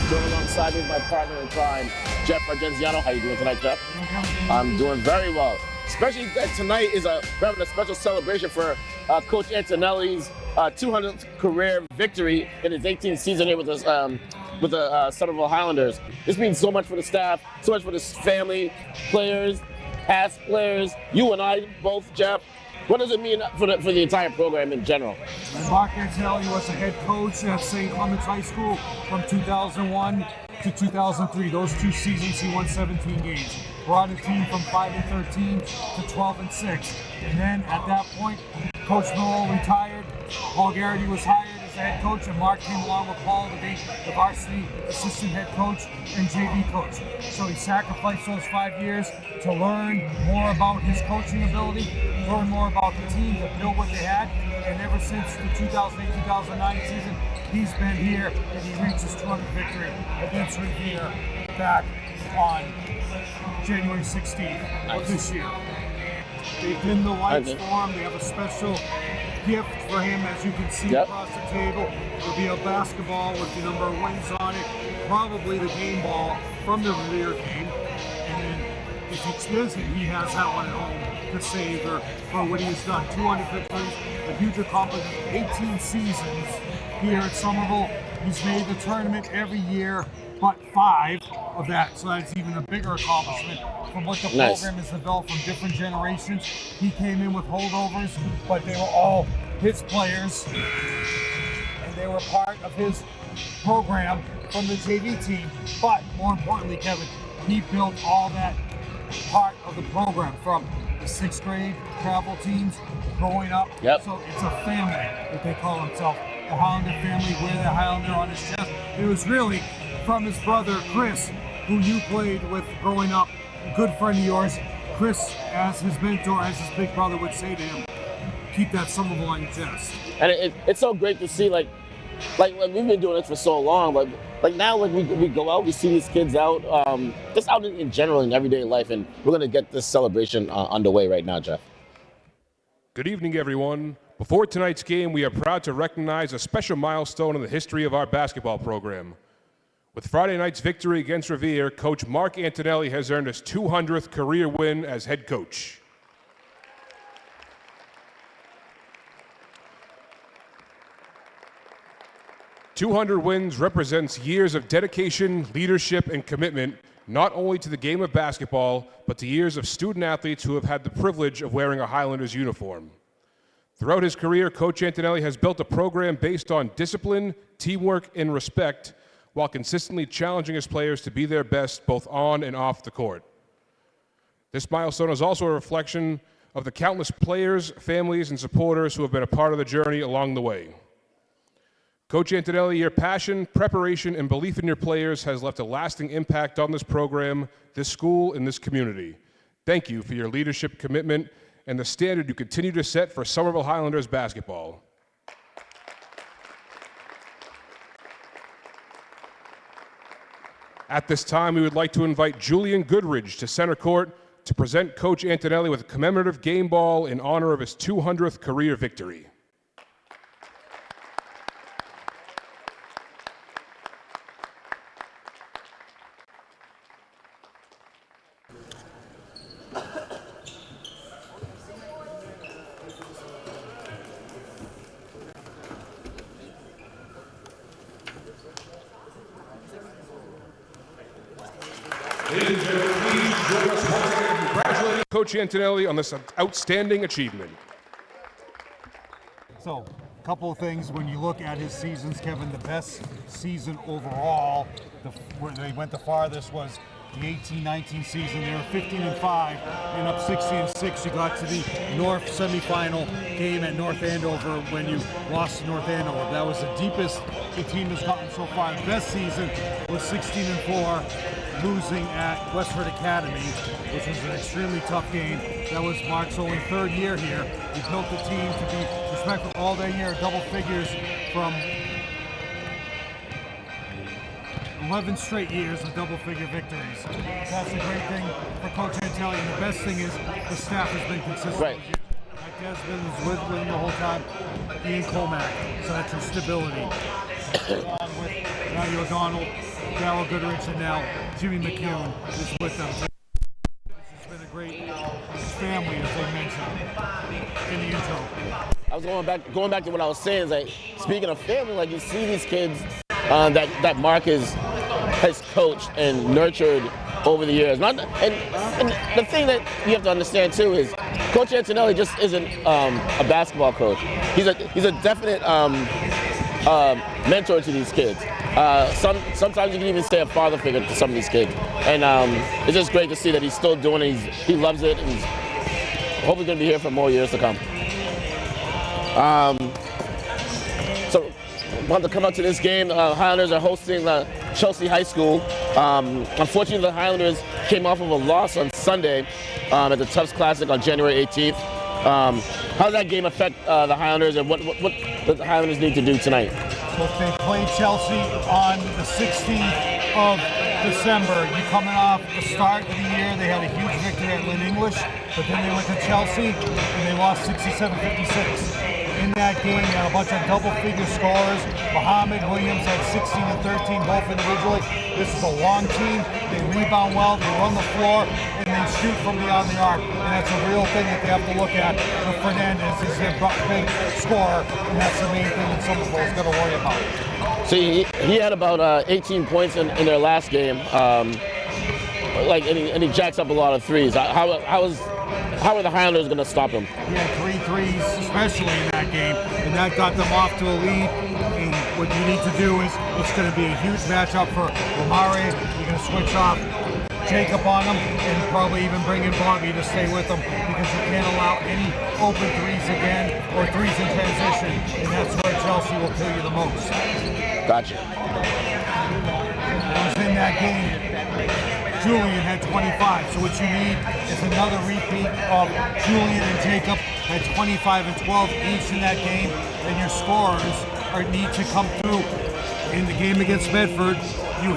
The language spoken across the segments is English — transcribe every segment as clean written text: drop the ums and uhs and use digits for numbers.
Doing alongside me is my partner in crime, Jeff Argenziano. How you doing tonight, Jeff? I'm doing very well. Especially that tonight we're having a special celebration for Coach Antonelli's 200th career victory in his 18th season here with the Somerville Highlanders. This means so much for the staff, so much for the family, players, past players, you and I both, Jeff. What does it mean for the entire program in general? Mark Antonelli was the head coach at St. Clement's High School from 2001 to 2003. Those 2 seasons he won 17 games. Brought a team from 5-13 to 12-6. And then at that point, Coach Noel retired. Paul Garrity was hired as the head coach, and Mark came along with Paul to be the varsity assistant head coach and JV coach. So he sacrificed those 5 years to learn more about his coaching ability, learn more about the team, to build what they had. And ever since the 2008-2009 season, he's been here, and he reached his 200th victory against Revere back on January 16th of this year. They dimmed the lights for him. They have a special gift for him, as you can see across the table. It'll be a basketball with the number of wins on it, probably the game ball from the Revere game. And then if he doesn't, he has that one at home to save for what he's done. 200 victories, a huge accomplishment, 18 seasons here at Somerville. He's made the tournament every year but 5 of that, so that's even a bigger accomplishment from what the program has developed from different generations. He came in with holdovers, but they were all his players, and they were part of his program from the JV team. But more importantly, Kevin, he built all that part of the program from the 6th grade travel teams growing up. So it's a family that they call themselves, the Highlander family, wear the Highlander on his chest. It was really from his brother Chris, who you played with growing up, a good friend of yours. Chris, as his mentor, as his big brother would say to him, keep that Somerville on your chest. And it's so great to see, like we've been doing this for so long, but like now, like we go out, we see these kids out, just out in general in everyday life, and we're gonna get this celebration underway right now, Jeff. Good evening, everyone. Before tonight's game, we are proud to recognize a special milestone in the history of our basketball program. With Friday night's victory against Revere, Coach Mark Antonelli has earned his 200th career win as head coach. "200 wins represents years of dedication, leadership, and commitment, not only to the game of basketball, but to years of student athletes who have had the privilege of wearing a Highlanders uniform. Throughout his career, Coach Antonelli has built a program based on discipline, teamwork, and respect, while consistently challenging his players to be their best both on and off the court. This milestone is also a reflection of the countless players, families, and supporters who have been a part of the journey along the way. Coach Antonelli, your passion, preparation, and belief in your players has left a lasting impact on this program, this school, and this community. Thank you for your leadership, commitment, and the standard you continue to set for Somerville Highlanders basketball. At this time, we would like to invite Julian Goodridge to center court to present Coach Antonelli with a commemorative game ball in honor of his 200th career victory. Ladies and gentlemen, please join us once again in congratulating Coach Antonelli on this outstanding achievement. So, a couple of things when you look at his seasons, Kevin. The best season overall, where they went the farthest, was the 18-19 season. They were 15-5 and up 16-6. You got to the North semifinal game at North Andover when you lost to North Andover. That was the deepest the team has gotten so far. The best season was 16-4, losing at Westford Academy, which was an extremely tough game. That was Mark's only 3rd year here. He built the team to be respectful all day year, double figures from 11 straight years of double-figure victories. That's a great thing for Coach Antonelli, and the best thing is the staff has been consistent. Right. Mike Desmond was with him the whole time. Ian Colmack, so that's your stability. Along with Matthew O'Donnell, Darryl Goodrich, and now Jimmy McCune is with them. It's been a great family, as they mentioned in the intro. I was going back to what I was saying. Is like, speaking of family, like you see these kids that Mark has coached and nurtured over the years. And the thing that you have to understand too is Coach Antonelli just isn't a basketball coach. He's a definite mentor to these kids. Sometimes you can even say a father figure to some of these kids. And it's just great to see that he's still doing it. He loves it, and he's hopefully going to be here for more years to come. So I want to come up to this game. Highlanders are hosting Chelsea High School. Unfortunately, the Highlanders came off of a loss on Sunday at the Tufts Classic on January 18th. How does that game affect the Highlanders, and what does the Highlanders need to do tonight? So they played Chelsea on the 16th of December. You coming off the start of the year, they had a huge victory at Lynn English, but then they went to Chelsea and they lost 67-56. In that game, you had a bunch of double-figure scorers. Muhammad Williams had 16 and 13, both individually. This is a long team. They rebound well, they run the floor, and they shoot from beyond the arc. And that's a real thing that they have to look at. But Fernandez is their big scorer, and that's the main thing that Somerville is going to worry about. See, he had about 18 points in their last game. And he jacks up a lot of threes. How are the Highlanders going to stop him? He had 3 threes, especially in that game, and that got them off to a lead. And what you need to do is, it's going to be a huge matchup for Romare. You're going to switch off Jacob on him, and probably even bring in Bobby to stay with him, because you can't allow any open threes again or threes in transition, and that's where Chelsea will kill you the most. Gotcha. I was in that game. Julian had 25, so what you need is another repeat of Julian and Jacob had 25 and 12 each in that game, and your scorers need to come through. In the game against Medford, you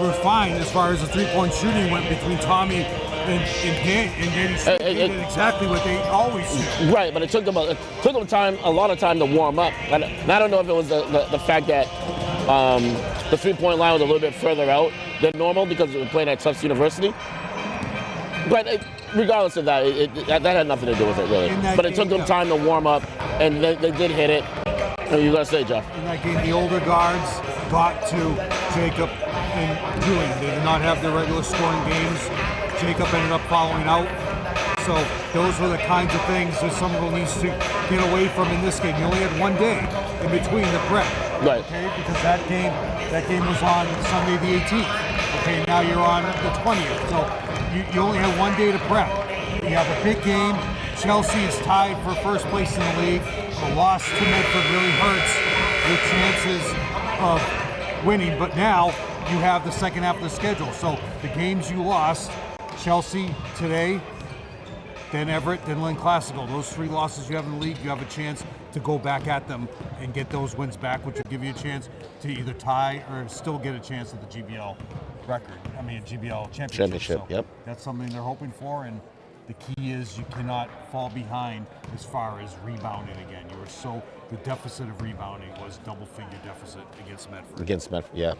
were fine as far as the three-point shooting went between Tommy and Danny. They did exactly what they always do. Right, but it took them a lot of time to warm up. And I don't know if it was the fact that the three-point line was a little bit further out than normal because we were playing at Tufts University. But regardless of that, that had nothing to do with it, really. But it took them time to warm up, and they did hit it. What are you going to say, Jeff? In that game, the older guards got to Jacob and Julian. They did not have their regular scoring games. Jacob ended up following out. So those were the kinds of things that Somerville needs to get away from in this game. You only had 1 day in between the prep. Right. Okay, because that game was on Sunday the 18th. Okay, now you're on the 20th. So you only have 1 day to prep. You have a big game. Chelsea is tied for first place in the league. The loss to Medford really hurts your chances of winning. But now you have the second half of the schedule. So the games you lost, Chelsea today, then Everett, then Lynn Classical. Those 3 losses you have in the league, you have a chance to go back at them and get those wins back, which will give you a chance to either tie or still get a chance at the GBL GBL championship. So yep. That's something they're hoping for, and the key is you cannot fall behind as far as rebounding again. The deficit of rebounding was double-figure deficit against Medford. Against Medford, yeah.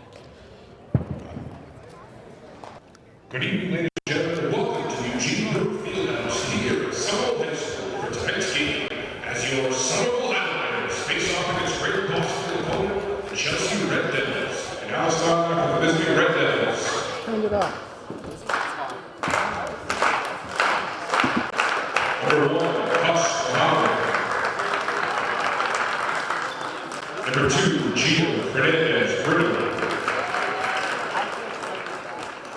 Good evening, ladies and gentlemen. Welcome to Eugene Fieldhouse here at Somerville High School for tonight's game. As your Somerville Highlanders face off against great Boston opponent, the Chelsea Red Devils. And now it's time for the visiting Red Devils. Turn it off. Number 1, Hush Mohammed. Number 2, Gio Fernandez Brittley.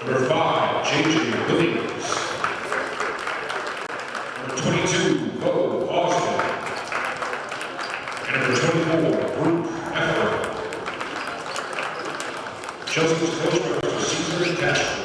Number 5, J.J. Williams. Number 22, Bo Austin. And number 24, Ruth Effer. Chelsea's coach by Mr. Caesar Castro.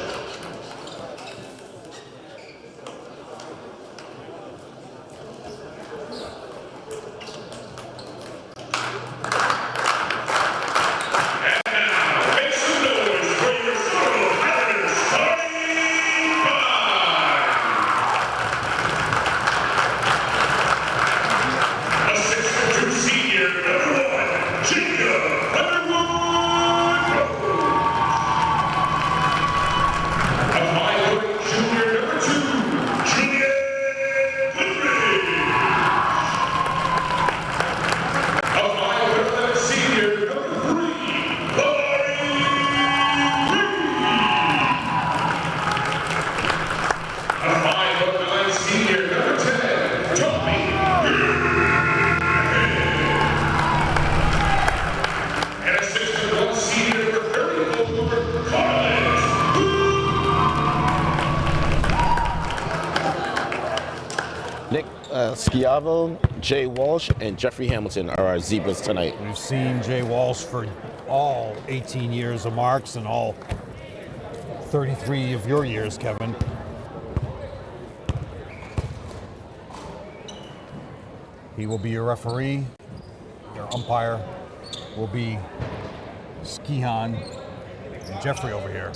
Nick Schiavo, Jay Walsh, and Jeffrey Hamilton are our Zebras tonight. We've seen Jay Walsh for all 18 years of Marks and all 33 of your years, Kevin. He will be your referee. Your umpire will be Skihan and Jeffrey over here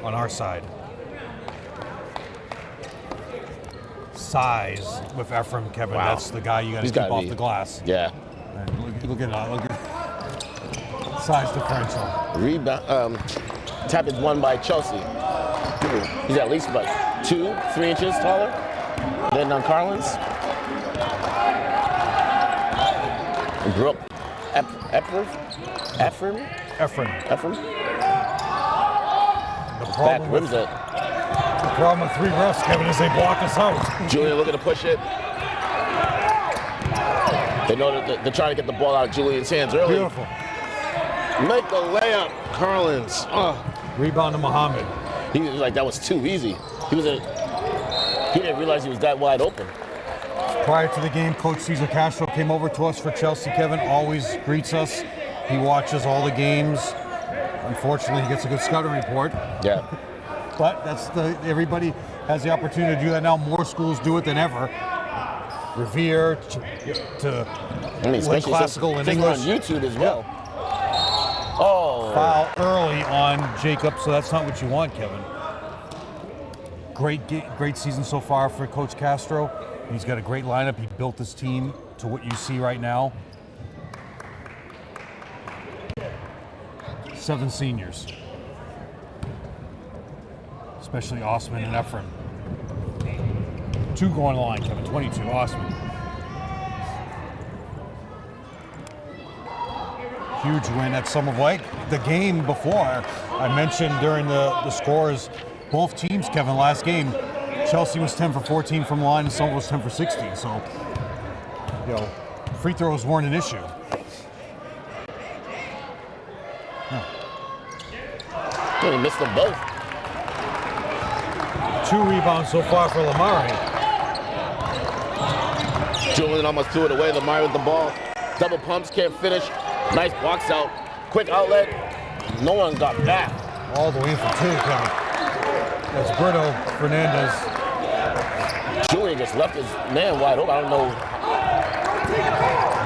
on our side. Size with Ephraim, Kevin. Wow. That's the guy you got to He's keep gotta off be- the glass. Yeah. And look at size differential. Rebound. Tap is won by Chelsea. He's at least about 2-3 inches taller than Carlins. Brooke Ephraim. The Back rims it. problem with 3 refs, Kevin, is they block us out. Julian looking to push it. They know that they're trying to get the ball out of Julian's hands early. Beautiful. Make the layup, Carlins. Oh. Rebound to Muhammad. He was like, that was too easy. He didn't realize he was that wide open. Prior to the game, Coach Cesar Castro came over to us for Chelsea, Kevin. Always greets us. He watches all the games. Unfortunately, he gets a good scouting report. Yeah. But everybody has the opportunity to do that now. More schools do it than ever. Revere to Especially classical and since we're on English. YouTube as well. Oh. Foul early on Jacob, so that's not what you want, Kevin. Great season so far for Coach Castro. He's got a great lineup. He built this team to what you see right now. 7 seniors, especially Osman and Ephraim. 2 going on the line, Kevin. 22, Osman. Huge win at Somerville. The game before, I mentioned during the scores, both teams, Kevin, last game, Chelsea was 10 for 14 from the line and Somerville was 10 for 16. So, free throws weren't an issue. He missed them both. 2 rebounds so far for Lamari. Julian almost threw it away. Lamar with the ball. Double pumps, can't finish. Nice box out. Quick outlet. No one got back. All the way in for 2, Kevin. That's Brito Fernandez. Julian just left his man wide open. I don't know.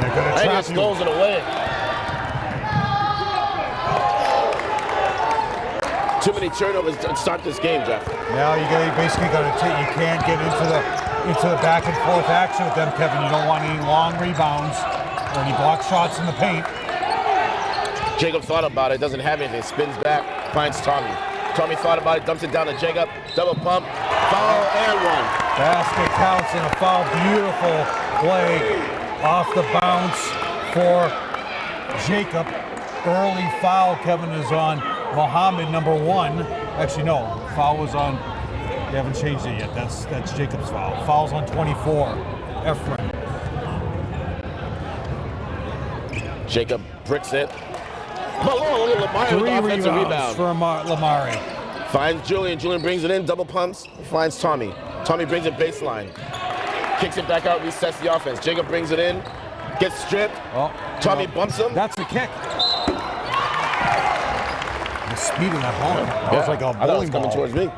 They're gonna And he trap just you. throws it away. Too many turnovers to start this game, Jeff. Now you basically got to take. You can't get into the back and forth action with them, Kevin. You don't want any long rebounds or any block shots in the paint. Jacob thought about it, doesn't have anything. Spins back, finds Tommy. Tommy thought about it, dumps it down to Jacob. Double pump, foul, and 1. Basket counts and a foul. Beautiful play off the bounce for Jacob. Early foul, Kevin, is on Mohammed, number 1. Actually, no, foul was on. They haven't changed it yet. That's Jacob's foul. Foul's on 24. Ephraim. Jacob bricks it. Malone, look at Lamar with 3 the offensive rebounds rebound. for Lamari. Finds Julian. Julian brings it in, double pumps, finds Tommy. Tommy brings it baseline. Kicks it back out, resets the offense. Jacob brings it in, gets stripped. Oh, Tommy bumps him. That's a kick. The speed of that ball. That was like a I thought it was bowling coming ball. towards me.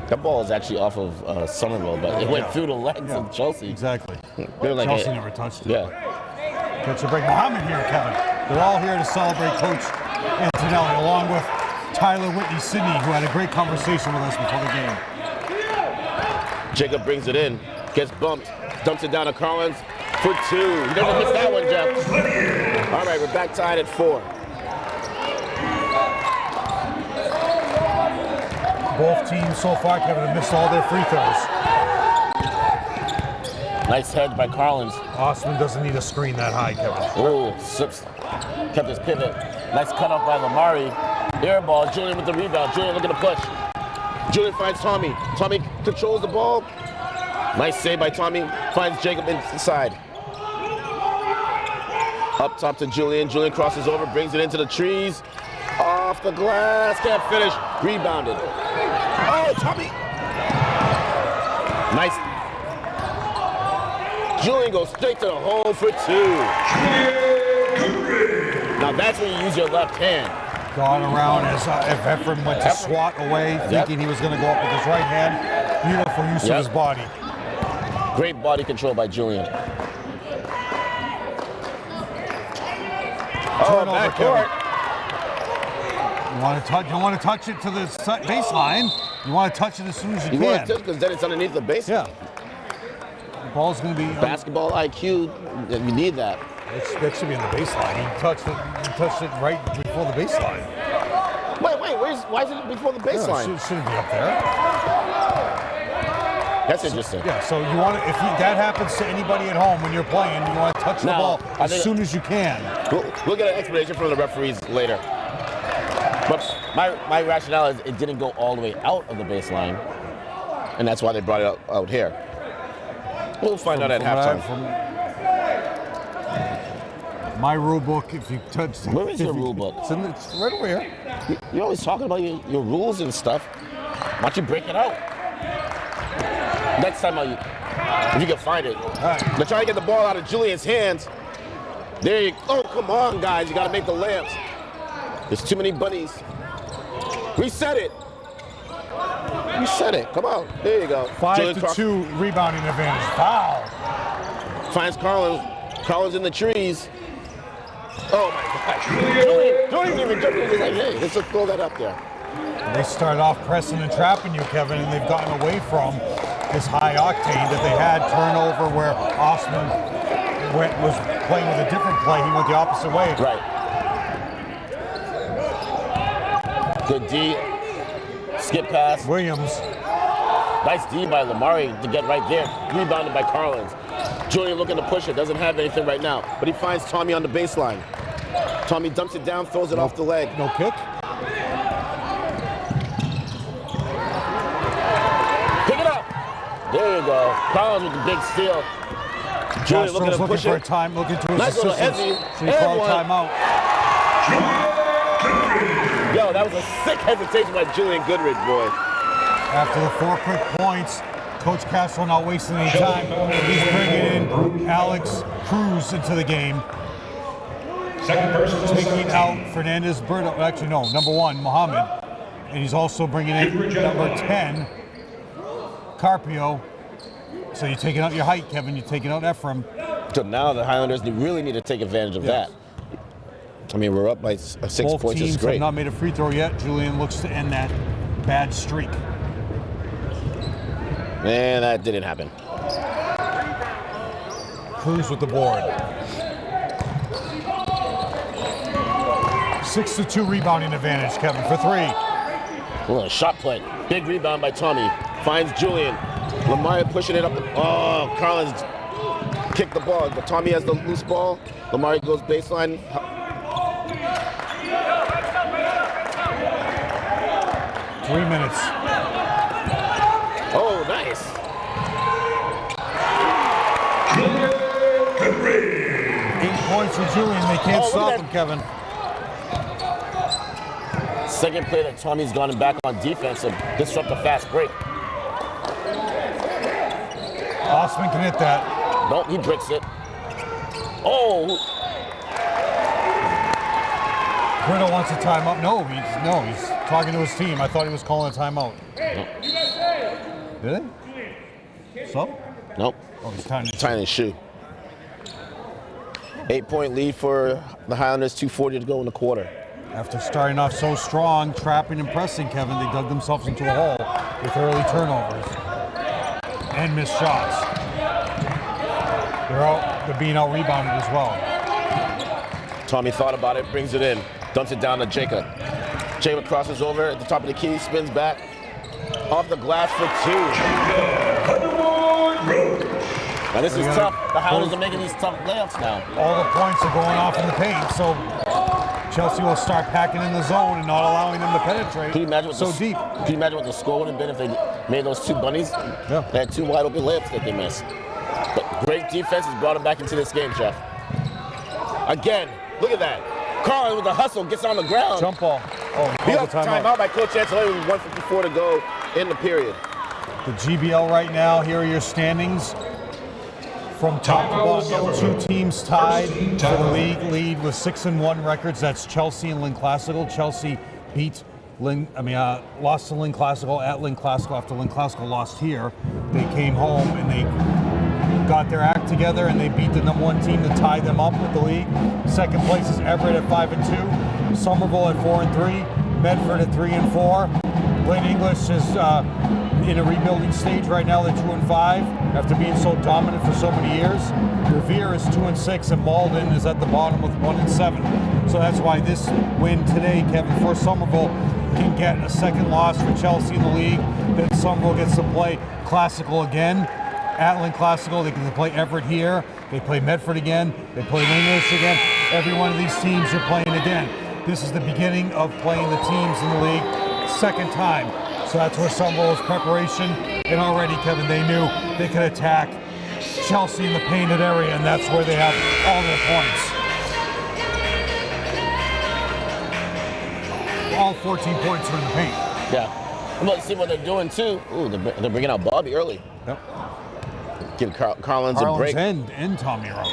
That ball is actually off of Somerville, but it went through the legs of Chelsea. Exactly. They're like, Chelsea never touched it. Yeah. Catch a break. Muhammad here, Kevin. They're all here to celebrate Coach Antonelli, along with Tyler Whitney Sidney, who had a great conversation with us before the game. Jacob brings it in, gets bumped, dumps it down to Collins for 2. You never missed that one, Jeff. All right, we're back tied at 4. Both teams so far, Kevin, have missed all their free throws. Nice hedge by Collins. Osman doesn't need a screen that high, Kevin. Oh, Sips kept his pivot. Nice cutoff by Lamari. Air ball, Julian with the rebound. Julian looking to push. Julian finds Tommy. Tommy controls the ball. Nice save by Tommy. Finds Jacob inside. Up top to Julian. Julian crosses over, brings it into the trees. Off the glass, can't finish. Rebounded. Oh, Tommy. Nice. Julian goes straight to the hole for 2. Now that's when you use your left hand. Gone around as if Ephraim went to swat away, thinking he was going to go up with his right hand. Beautiful use of his body. Great body control by Julian. Oh, backcourt. You want to touch it to the baseline. You want to touch it as soon as you can. You want to touch it because then it's underneath the baseline. Yeah. The ball's going to be... Basketball IQ, you need that. That should be on the baseline. You touched it right before the baseline. Wait, why is it before the baseline? It shouldn't be up there. That's interesting. Yeah, so you want to, if that happens to anybody at home when you're playing, you want to touch the ball as soon as you can. We'll get an explanation from the referees later. But my rationale is it didn't go all the way out of the baseline, and that's why they brought it out here. We'll find out at halftime. My rule book, if you touch... Where is your rule book? It's right over here. You're always talking about your rules and stuff. Why don't you break it out? Next time, if you can find it. They're trying to get the ball out of Julian's hands. There you go. Oh, come on, guys. You got to make the layups. There's too many bunnies. Reset it. Reset it. Come on. There you go. 5-2 rebounding advantage. Foul. Finds Collins in the trees. Oh, my God. Julian even jumped in. He's like, hey, let's just throw that up there. They started off pressing and trapping you, Kevin, and they've gotten away from this high octane that they had. Turnover where Osman was playing with a different play. He went the opposite way. Right. Good D. Skip pass. Williams. Nice D by Lamari to get right there. Rebounded by Collins. Julian looking to push it. Doesn't have anything right now. But he finds Tommy on the baseline. Tommy dumps it down, throws it off the leg. No kick. Pick it up. There you go. Collins with the big steal. Julian looking to push it. For a time, looking to his nice little assistants. So he called timeout. Yo, that was a sick hesitation by Julian Goodrich, boy. After the 4 quick points, Coach Castro not wasting any time. He's bringing in Alex Cruz into the game. Taking out Fernandez Berto. Actually, no, number 1, Muhammad. And he's also bringing in number 10, Carpio. So you're taking out your height, Kevin. You're taking out Ephraim. So now the Highlanders really need to take advantage of that. I mean, we're up by 6 points. Both teams is great. have not made a free throw yet. Julian looks to end that bad streak. And that didn't happen. Cruz with the board. 6-2 rebounding advantage, Kevin, for 3. Ooh, shot play. Big rebound by Tommy. Finds Julian. Lamar pushing it up. Oh, Collins kicked the ball, but Tommy has the loose ball. Lamar goes baseline. 3 minutes. Oh, nice. 8 points for Julian. They can't stop him, Kevin. Second play that Tommy's gone back on defense to disrupt a fast break. Osman can hit that. No, he bricks it. Oh. Brito wants a timeout. No, he's talking to his team. I thought he was calling a timeout. Did he? So? Nope. Oh, he's tying his shoe. 8-point lead for the Highlanders, 2:40 to go in the quarter. After starting off so strong, trapping and pressing, Kevin, they dug themselves into a hole with early turnovers and missed shots. They're being out-rebounded as well. Tommy thought about it, brings it in, dumps it down to Jacob. Jacob crosses over at the top of the key, spins back, off the glass for 2. Now this is tough. The Highlanders are making these tough layups now. All the points are going off in the paint, so Chelsea will start packing in the zone and not allowing them to penetrate. Can you imagine deep? Can you imagine what the score would have been if they made those 2 bunnies? Yeah. They had 2 wide open layups that they missed. But great defense has brought them back into this game, Jeff. Again, look at that. Collins with the hustle gets on the ground. Jump ball. Oh, he got timeout by Coach Ancelotti with 1:54 to go in the period. The GBL right now, here are your standings. From top to bottom, 2 teams tied for the league lead with 6-1 records. That's Chelsea and Lynn Classical. Chelsea beat lost to Lynn Classical at Lynn Classical after Lynn Classical lost here. They came home and they got their act together and they beat the #1 team to tie them up with the league. Second place is Everett at 5-2, Somerville at 4-3, Medford at 3-4. Lynn English is in a rebuilding stage right now. They're 2-5 after being so dominant for so many years. Revere is 2-6 and Malden is at the bottom with 1-7. So that's why this win today, Kevin, for Somerville can get a second loss for Chelsea in the league. Then Somerville gets to play Classical again. At Lynn Classical, they get to play Everett here. They play Medford again. They play English again. Every one of these teams are playing again. This is the beginning of playing the teams in the league second time. So that's where Somerville's preparation. And already, Kevin, they knew they could attack Chelsea in the painted area, and that's where they have all their points. All 14 points are in the paint. Yeah. I'm about to see what they're doing too. Ooh, they're bringing out Bobby early. Yep. Give Carlins a break. and Tommy out.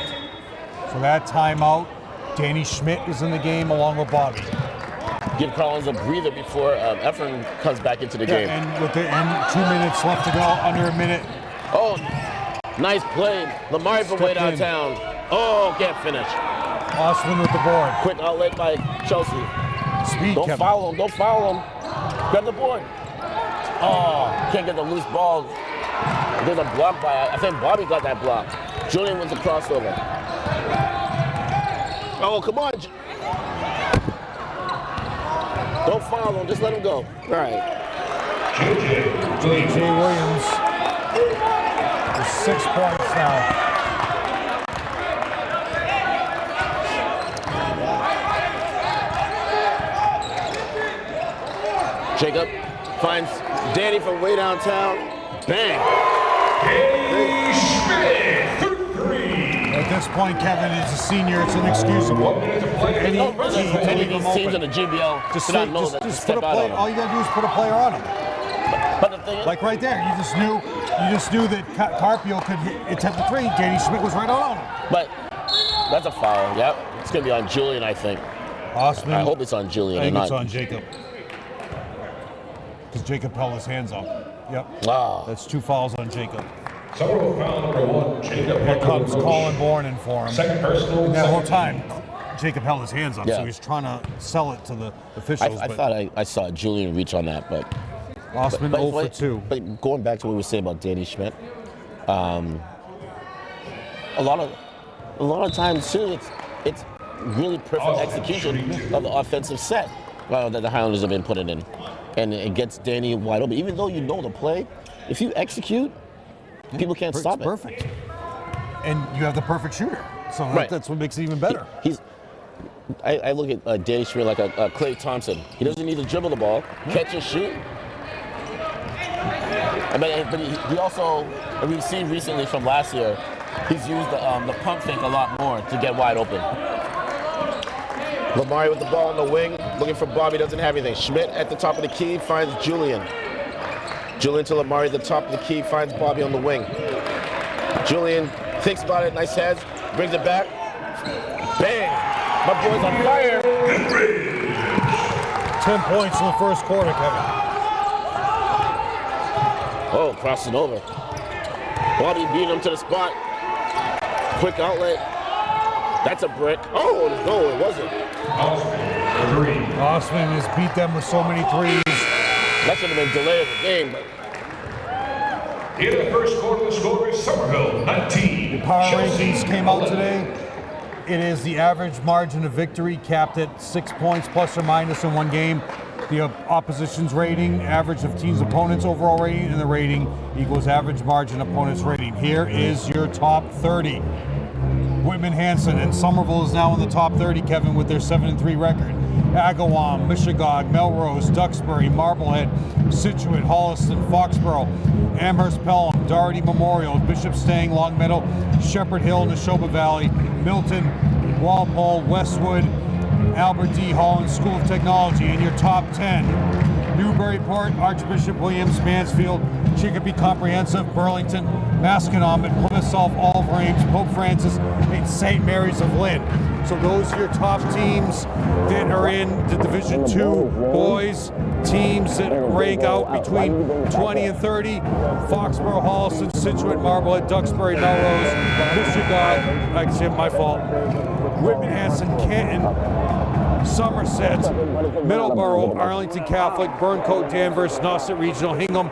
So that timeout, Danny Schmidt is in the game along with Bobby. Give Carlins a breather before Efren comes back into the game. And with 2 minutes left to go, under a minute. Oh, nice play. Lamar from way downtown. Oh, can't finish. Osman with the board. Quick outlet by Chelsea. Speed, Don't Kevin. foul him. Don't foul him. Grab the board. Oh, can't get the loose ball. There's a block by, I think Bobby got that block. Julian wins the crossover. Oh, come on. Don't foul him, just let him go. All right. J.J. Williams with 6 points now. Jacob finds Danny from way downtown. Bang. Danny Schmidt, 3. At this point, Kevin is a senior. It's inexcusable. There's no reason for any of these teams in the GBL to not know that to just step put a out play, on them. all you gotta do is put a player on him. But the thing is, Like right there, you just knew that Carpio could attempt the 3. Danny Schmidt was right on him. but that's a foul. Yep. It's going to be on Julian, I think. Osman. I hope it's on Julian. I think and it's not, on Jacob. Because Jacob held his hands up. Yep. Ah. That's 2 fouls on Jacob. Somerville foul number 1, Jacob. Here comes Colin Bourne in for him. Second personal. And that whole time, Jacob held his hands up, Yeah. so he was trying to sell it to the officials. I thought I saw Julian reach on that, but Osman 0 for 2. But going back to what we were saying about Danny Schmidt, a lot of times too, it's really perfect execution of the offensive set that the Highlanders have been putting in, and it gets Danny wide open. Even though you know the play, if you execute, people can't stop it. Perfect. And you have the perfect shooter, so Right. that's what makes it even better. I look at Danny Schmidt like a Clay Thompson. He doesn't need to dribble the ball, catch and shoot. But he also, we've seen recently from last year, he's used the pump fake a lot more to get wide open. Lamari with the ball on the wing, looking for Bobby, doesn't have anything. Schmidt at the top of the key finds Julian. Julian to Lamari at the top of the key, finds Bobby on the wing. Julian thinks about it, nice heads, brings it back. Bang! My boy's on fire. 10 points in the first quarter, Kevin. Oh, crossing over. Bobby beating him to the spot. Quick outlet. That's a brick. Oh, no, it wasn't. Osman has beat them with so many threes. That should have been delay of the game. But In the first quarter, the score is Somerville 19. The power Chelsea rankings came out 11. today. It is the average margin of victory capped at 6 points plus or minus in one game. The opposition's rating, average of teams' opponents' overall rating, and the rating equals average margin opponent's rating. Here is your top 30. Whitman Hanson and Somerville is now in the top 30, Kevin, with their 7-3 record. Agawam, Michigan, Melrose, Duxbury, Marblehead, Situate, Holliston, Foxborough, Amherst Pelham, Doherty Memorial, Bishop Stang, Longmeadow, Shepherd Hill, Neshoba Valley, Milton, Walpole, Westwood, Albert D. Holland School of Technology. In your top 10, Newburyport, Archbishop Williams, Mansfield, Chicopee Comprehensive, Burlington, Masconomet, Plymouth South, Olive Range, Pope Francis, and St. Mary's of Lynn. So those are your top teams that are in the Division II boys. Teams that rank out between 20 and 30. Foxborough, Holliston, Situate, Marblehead, Duxbury, Melrose, Michigan, actually my fault, Whitman, Hanson, Canton, Somerset, Middleborough, Arlington Catholic, Burncoat, Danvers, Nauset Regional, Hingham,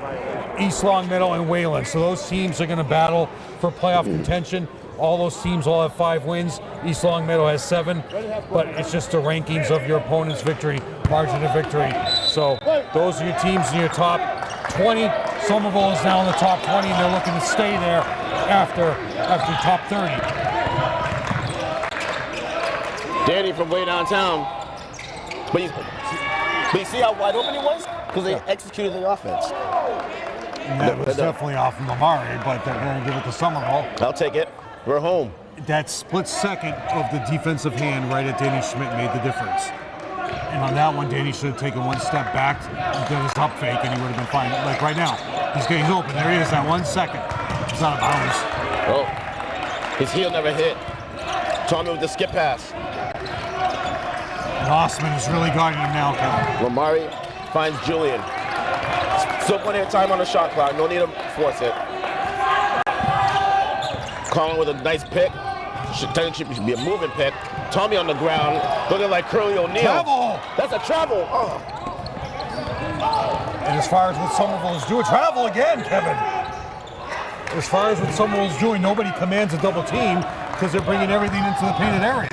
East Longmeadow, and Wayland. So those teams are going to battle for playoff contention. All those teams all have 5 wins. East Longmeadow has 7, but it's just the rankings of your opponent's victory, margin of victory. So those are your teams in your top 20. Somerville is now in the top 20, and they're looking to stay there after top 30. Danny from way downtown. But you see how wide open he was? Because they executed the offense. And that was definitely off of Mamari, but they're going to give it to Somerville. I'll take it. We're home. That split second of the defensive hand right at Danny Schmidt made the difference. And on that one, Danny should have taken one step back and done his up fake, and he would have been fine. Like right now, he's getting open. There he is, that 1 second. It's out of bounds. Oh, his heel never hit. Tommy with the skip pass. And Osman is really guarding him now, Kevin. Lamari finds Julian. Still plenty of time on the shot clock. No need to force it. Colin with a nice pick. Technically should be a moving pick. Tommy on the ground, looking like Curly O'Neal. Travel! That's a travel. Oh. And as far as what Somerville is doing, travel again, Kevin. As far as what Somerville is doing, nobody commands a double team because they're bringing everything into the painted area.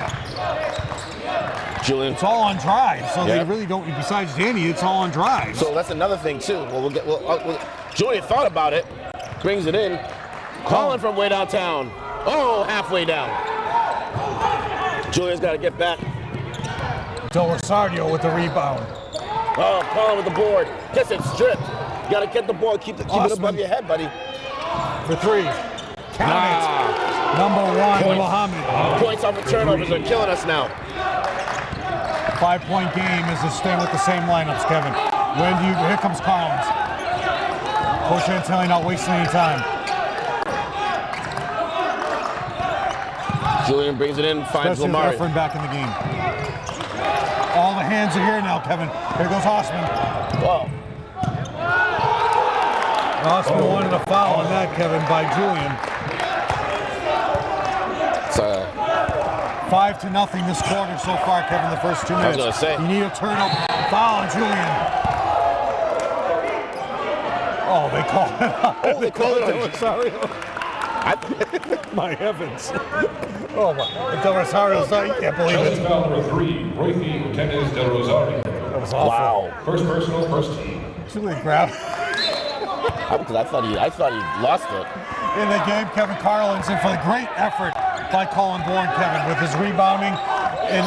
Julian. It's all on drive, so they really don't. Besides Danny, it's all on drive. So that's another thing too. Julian thought about it, brings it in. Colin from way downtown. Oh, halfway down. Julian's got to get back. Del Rosario with the rebound. Oh, Colin with the board. Gets it stripped. You got to get the ball. Keep it above your head, buddy. For 3. Count it. Number 1, Muhammad. Points off of turnovers are killing us now. 5-point game is to stay with the same lineups, Kevin. Here comes Collins. Coach Antelli not wasting any time. Julian brings it in, finds Especially Lamari. with Efren back in the game. All the hands are here now, Kevin. Here goes Osman. Whoa. Osman wanted a foul on that, Kevin, by Julian. It's 5-0 this quarter so far, Kevin, the first 2 minutes. I was going to say. You need a turnover. Foul on Julian. Oh, they call it. Oh, they call it on Sorry. My heavens. Oh, my. Del Rosario's not, you can't believe it. Foul number 3, Royfi Martinez Del Rosario. That was awful. Wow. First personal, first team. Julian grabbed Because I thought he lost it. in the game, Kevin Carlins, and for the great effort by Colin Bourne, Kevin, with his rebounding, and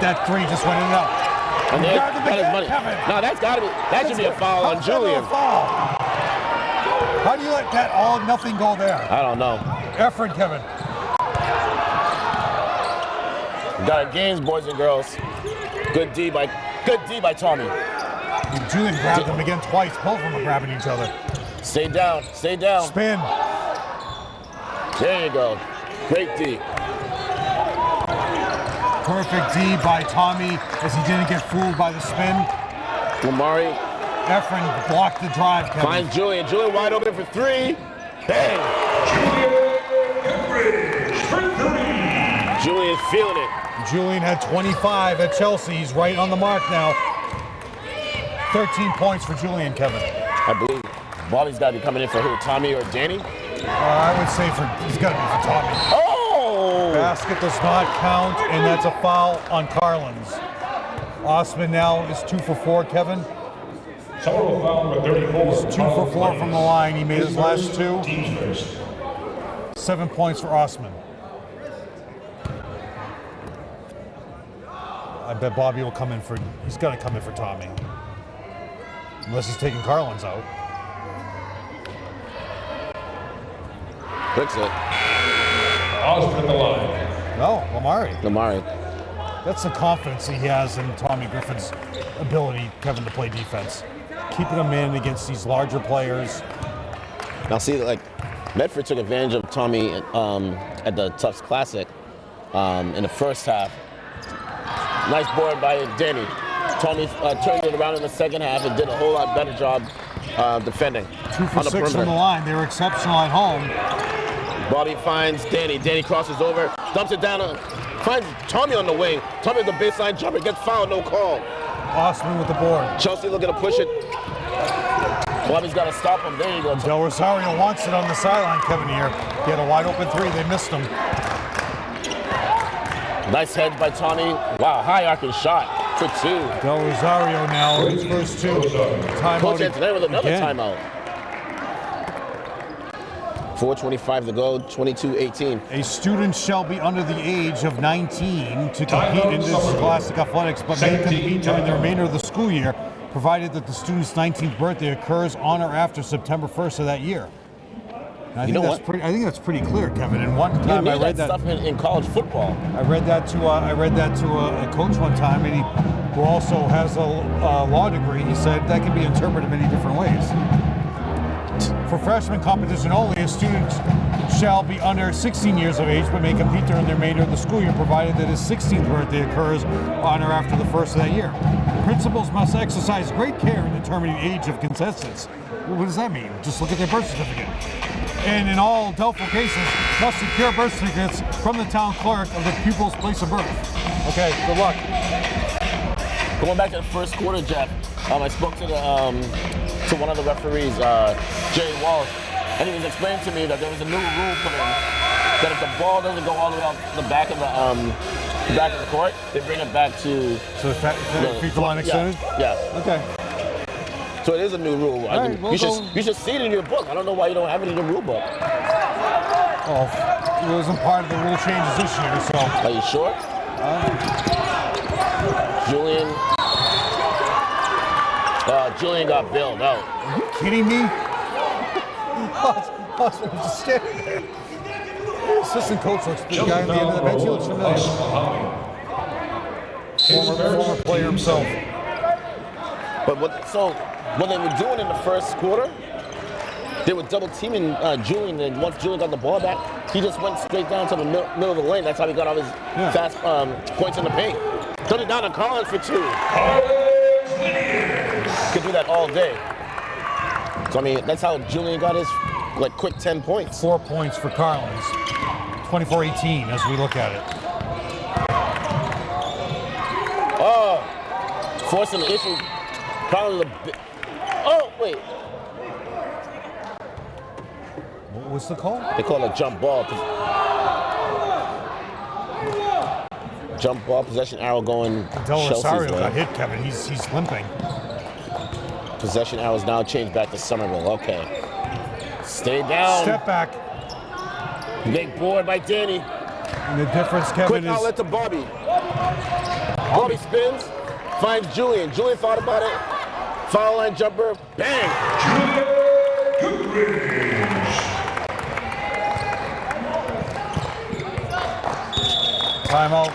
that 3 just went in and out. And He there, grabbed him that is again, money. Kevin. No, that should be a foul on Julian. How do you let that all nothing go there? I don't know. Effort, Kevin. We got our games, boys and girls. Good D by Tommy. And Julian grabbed him again twice. Both of them are grabbing each other. Stay down. Spin. There you go. Great D. Perfect D by Tommy as he didn't get fooled by the spin. Lamari Efren blocked the drive, Kevin. finds Julian. Julian wide open for 3. Bang! Julian's feeling it. Julian had 25 at Chelsea. He's right on the mark now. 13 points for Julian, Kevin. I believe Bobby's got to be coming in for who? Tommy or Danny? I would say he's got to be for Tommy. Oh! Basket does not count, and that's a foul on Carlins. Osman now is 2 for 4, Kevin. Somerville foul number 34. He's 2 for 4 from the line. He made his last 2. Teams first. 7 points for Osman. I bet Bobby will come in for, he's got to come in for Tommy. Unless he's taking Carlins out. Fix it. Osman at the line. No, Lamari. Lamari. That's the confidence he has in Tommy Griffin's ability, Kevin, to play defense. Keeping him in against these larger players Now see, like, Medford took advantage of Tommy at the Tufts Classic in the first half. Nice board by Danny. Tommy turned it around in the second half and did a whole lot better job defending. 2 for on the 6 perimeter. from the line. They were exceptional at home. Body finds Danny. Danny crosses over, dumps it down, finds Tommy on the wing. Tommy with the baseline jumper, gets fouled, no call. Osman with the board. Chelsea looking to push it. Bobby's got to stop him. There you go. Del Rosario wants it on the sideline, Kevin here. He had a wide open 3. They missed him. Nice head by Tommy. Wow, high arcing shot for 2. Del Rosario now, his first 2. Timeout Coach Antonelli with another again. timeout. 4:25 to go, 22-18. A student shall be under the age of 19 to compete in this Scholastic Athletics, but may compete during the remainder of the school year, provided that the student's 19th birthday occurs on or after September 1st of that year. And I think that's pretty clear, Kevin. And one You time need I read that stuff in college football. I read that to a coach one time, and who also has a law degree. He said that can be interpreted many different ways. For freshman competition only, a student shall be under 16 years of age but may compete during the remainder of the school year, provided that his 16th birthday occurs on or after the first of that year. Principals must exercise great care in determining the age of contestants. Well, what does that mean? Just look at their birth certificate. And in all doubtful cases, must secure birth certificates from the town clerk of the pupil's place of birth. Okay, good luck. Going back to the first quarter, Jeff, I spoke to one of the referees, Jerry Walsh, and he was explaining to me that there was a new rule put in that if the ball doesn't go all the way out the back of the court, they bring it back to So the free throw line extended? Yeah. Okay. So it is a new rule. right, we'll You should see it in your book. I don't know why you don't have it in your rule book. Oh, it wasn't part of the rule changes this year, so. Are you sure? Julian got bailed out. Are you kidding me? Osman was just standing there. The assistant coach looks, the guy on the end of the bench, he looks familiar. Former player himself. But what they were doing in the first quarter, they were double teaming Julian, and once Julian got the ball back, he just went straight down to the middle of the lane. That's how he got all his fast points in the paint. Turned it down to Collins for 2. Could do that all day. So I mean, that's how Julian got his quick 10 points. 4 points for Collins. 24-18 as we look at it. Oh, forcing the issue. Collins. Oh wait. What was the call? They call it a jump ball. Jump ball possession arrow going. Del Rosario Chelsea's way. got hit, Kevin. He's limping. Possession arrows now changed back to Somerville. Okay. Stay down. Step back. Big board by Danny. And the difference, Kevin, Quick is outlet to Bobby. Bobby spins, finds Julian. Julian thought about it. Foul line jumper. Bang. timeout.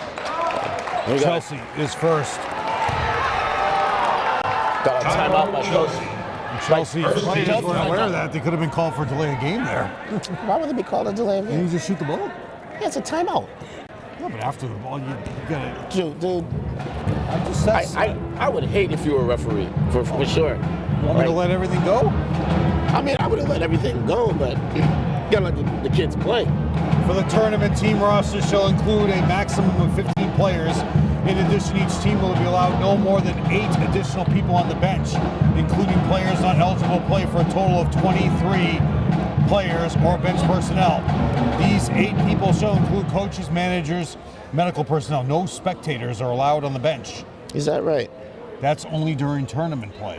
Got Chelsea is first. a timeout by Chelsea. Chelsea players weren't aware of that. They could have been called for a delay of game there. Why would they be called a delay of Didn't game? you just shoot the ball? Yeah, it's a timeout. Yeah, but after the ball, you gotta. Dude, I'm just I would hate if you were a referee, for sure. You want me to let everything go? I mean, I would have let everything go, but you gotta let the kids play. For the tournament, team roster shall include a maximum of 15 players. In addition, each team will be allowed no more than 8 additional people on the bench, including players not eligible to play for a total of 23 players or bench personnel. These 8 people shall include coaches, managers, medical personnel. No spectators are allowed on the bench. Is that right? That's only during tournament play.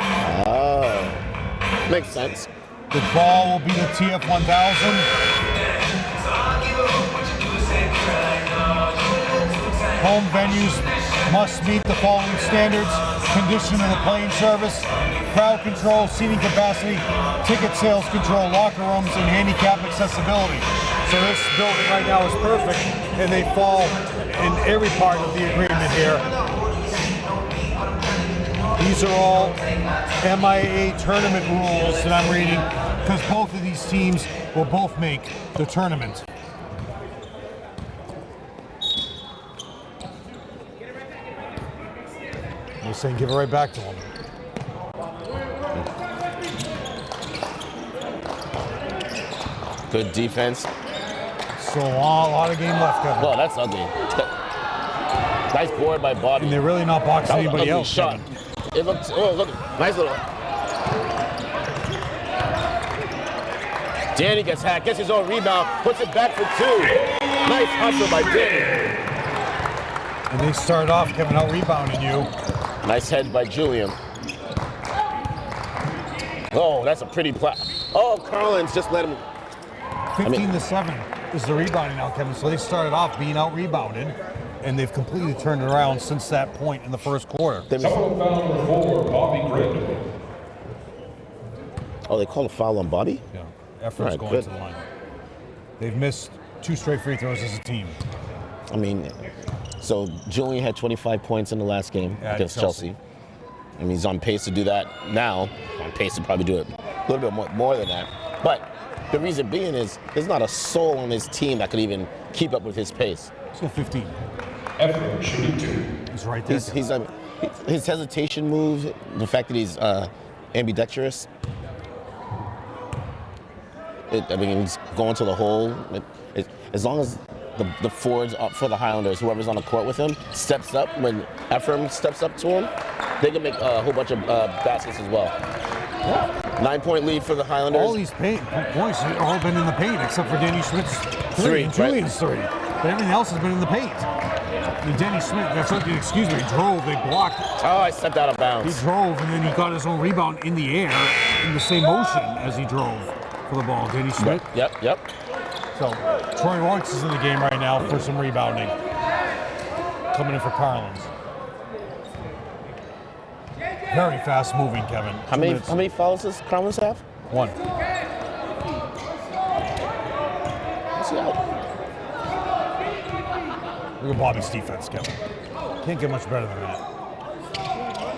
Oh, makes sense. The ball will be the TF1000. Home venues must meet the following standards: condition of the playing service, crowd control, seating capacity, ticket sales control, locker rooms, and handicap accessibility. So this building right now is perfect, and they fall in every part of the agreement here. These are all MIAA tournament rules that I'm reading. because both of these teams will both make the tournament. They're saying give it right back to him. Good defense. So a lot of game left, Kevin. Well, that's ugly. Nice board by Bobby. And they're really not boxing That was anybody an ugly else. shot. Kevin. It looked, oh, look, nice little. Danny gets hacked, gets his own rebound, puts it back for 2. Nice hustle by Danny. And they start off, Kevin, out rebounding you. Nice head by Julian. Oh, that's a pretty play. Oh, Carlins just let him. 15-7 is the rebounding now, Kevin. So they started off being out rebounded, and they've completely turned it around since that point in the first quarter. Someone foul number 4, Bobby Gray. Oh, they called a foul on Bobby? Yeah, Ephraim's going good. to the line. They've missed 2 straight free throws as a team. I mean, so Julian had 25 points in the last game against Chelsea. I mean, he's on pace to do that now. On pace to probably do it a little bit more than that. But the reason being is there's not a soul on his team that could even keep up with his pace. He's got 15. Ephraim shooting 2. He's right there. His hesitation move, the fact that he's ambidextrous. I mean, he's going to the hole. As long as the forwards up for the Highlanders, whoever's on the court with him, steps up when Ephraim steps up to him, they can make a whole bunch of baskets as well. 9-point lead for the Highlanders. All these points have all been in the paint except for Danny Schmidt's 3 and Julian's 3. But everything else has been in the paint. I mean, Danny Schmidt, excuse me, drove, they blocked it. Oh, I stepped out of bounds. He drove and then he got his own rebound in the air in the same motion as he drove for the ball. Danny Schmidt. Yep. So Troy Lawrence is in the game right now for some rebounding. Coming in for Carlins. Very fast moving, Kevin. How many fouls does Carlins have? 1. Let's see how. Look at Bobby's defense, Kevin. Can't get much better than that.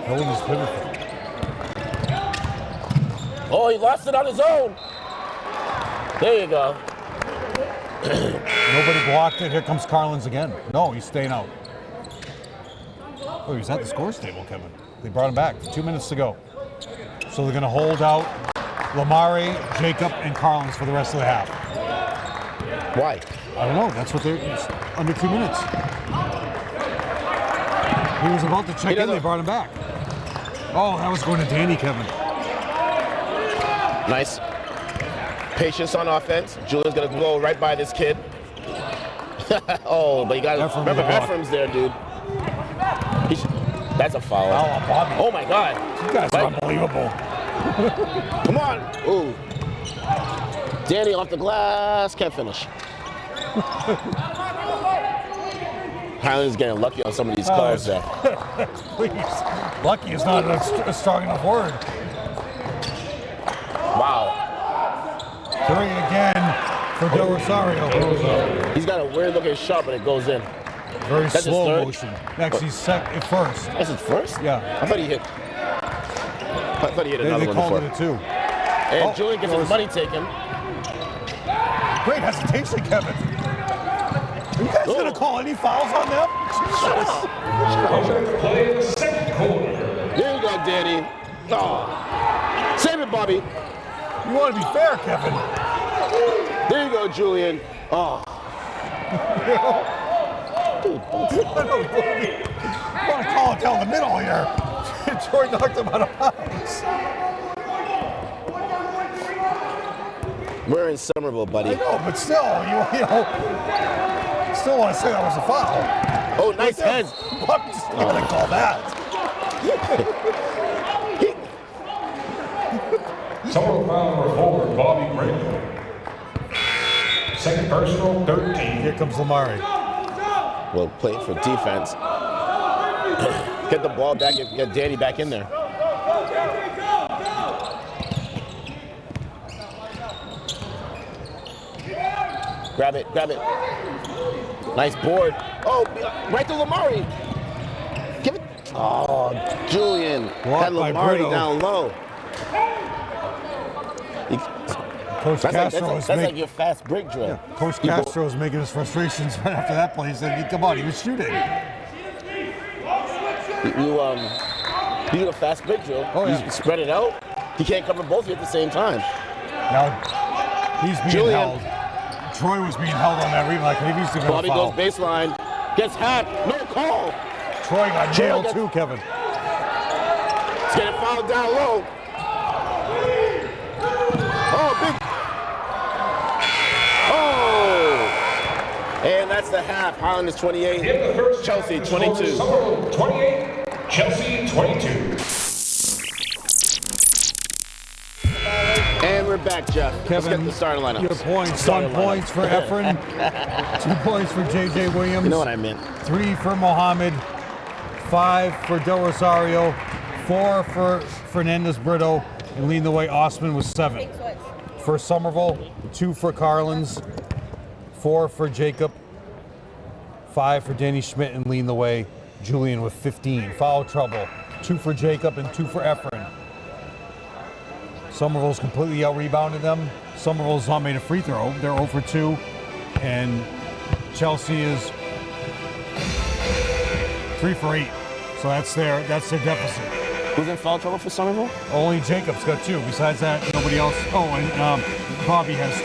Holding his pivot. Oh, he lost it on his own. There you go. Nobody blocked it. Here comes Carlins again. No, he's staying out. Oh, he's at the scores table, Kevin. They brought him back. 2 minutes to go. So they're going to hold out Lamare, Jacob, and Carlins for the rest of the half. Why? I don't know. That's what they're under 2 minutes. He was about to check in. They brought him back. Oh, that was going to Danny, Kevin. Nice. Patience on offense. Julian's going to go right by this kid. Oh, but you got to remember Ephraim's there, dude. That's a foul. Bobby. Oh, my God. You guys are unbelievable. Come on. Ooh. Danny off the glass. Can't finish. Highlanders getting lucky on some of these calls there. Please. Lucky is not a strong enough word. Wow. Three again for Del Rosario. He's got a weird looking shot, but it goes in. Very That's slow his third? motion. Actually, he's second at first. That's his first? Yeah. I thought he hit another They one called before. it a 2. And Julian gets his money taken. Great hesitation, Kevin. Are you guys going to call any fouls on them? Play in the second quarter. There you go, Danny. Oh. Save it, Bobby. You want to be fair, Kevin. There you go, Julian. Oh. You want to call it down the middle here. Troy knocked him out of bounds. We're in Somerville, buddy. I know, but still, you know, still want to say that was a foul. Oh, nice heads. Buck's not going to call that. Someone foul number 4, Bobby Gray. Second personal, 13. Here comes Lamare. Well, play it for defense. Get the ball back and get Danny back in there. Grab it. Nice board. Oh, right to Lamare. Give it. Oh, Julian. Blocked had by Lamare Brito. down low. Coach Castro that's like your fast break drill. Yeah, Coach Castro was making his frustrations right after that play. He said, "Come on, he was shooting." You do a fast break drill. Oh, yeah. You spread it out. He can't cover both of you at the same time. Now he's being held. Troy was being held on that rebound. Like he used to go Bobby foul. goes baseline, gets hacked, no call. Troy got nailed too, Kevin. He's getting fouled down low. Oh, big. Oh! And that's the half. Highlanders 28, Chelsea 22. 28, Chelsea 22. And we're back, Jeff. Kevin, let's get the starting lineup. Your points: 1 point for Efren, 2 points for J.J. Williams. You know what I meant. 3 for Mohammed, 5 for Del Rosario, 4 for Fernandez Brito, and leading the way, Osman was 7. For Somerville, 2 for Carlins, 4 for Jacob, 5 for Danny Schmidt, and leading the way, Julian with 15. Foul trouble, 2 for Jacob and 2 for Efren. Somerville's completely out-rebounded them. Somerville's not made a free throw. They're 0 for 2. And Chelsea is 3 for 8. So that's their deficit. Who's in foul trouble for Somerville? Only Jacob's got 2. Besides that, nobody else. Oh, and Bobby has 2.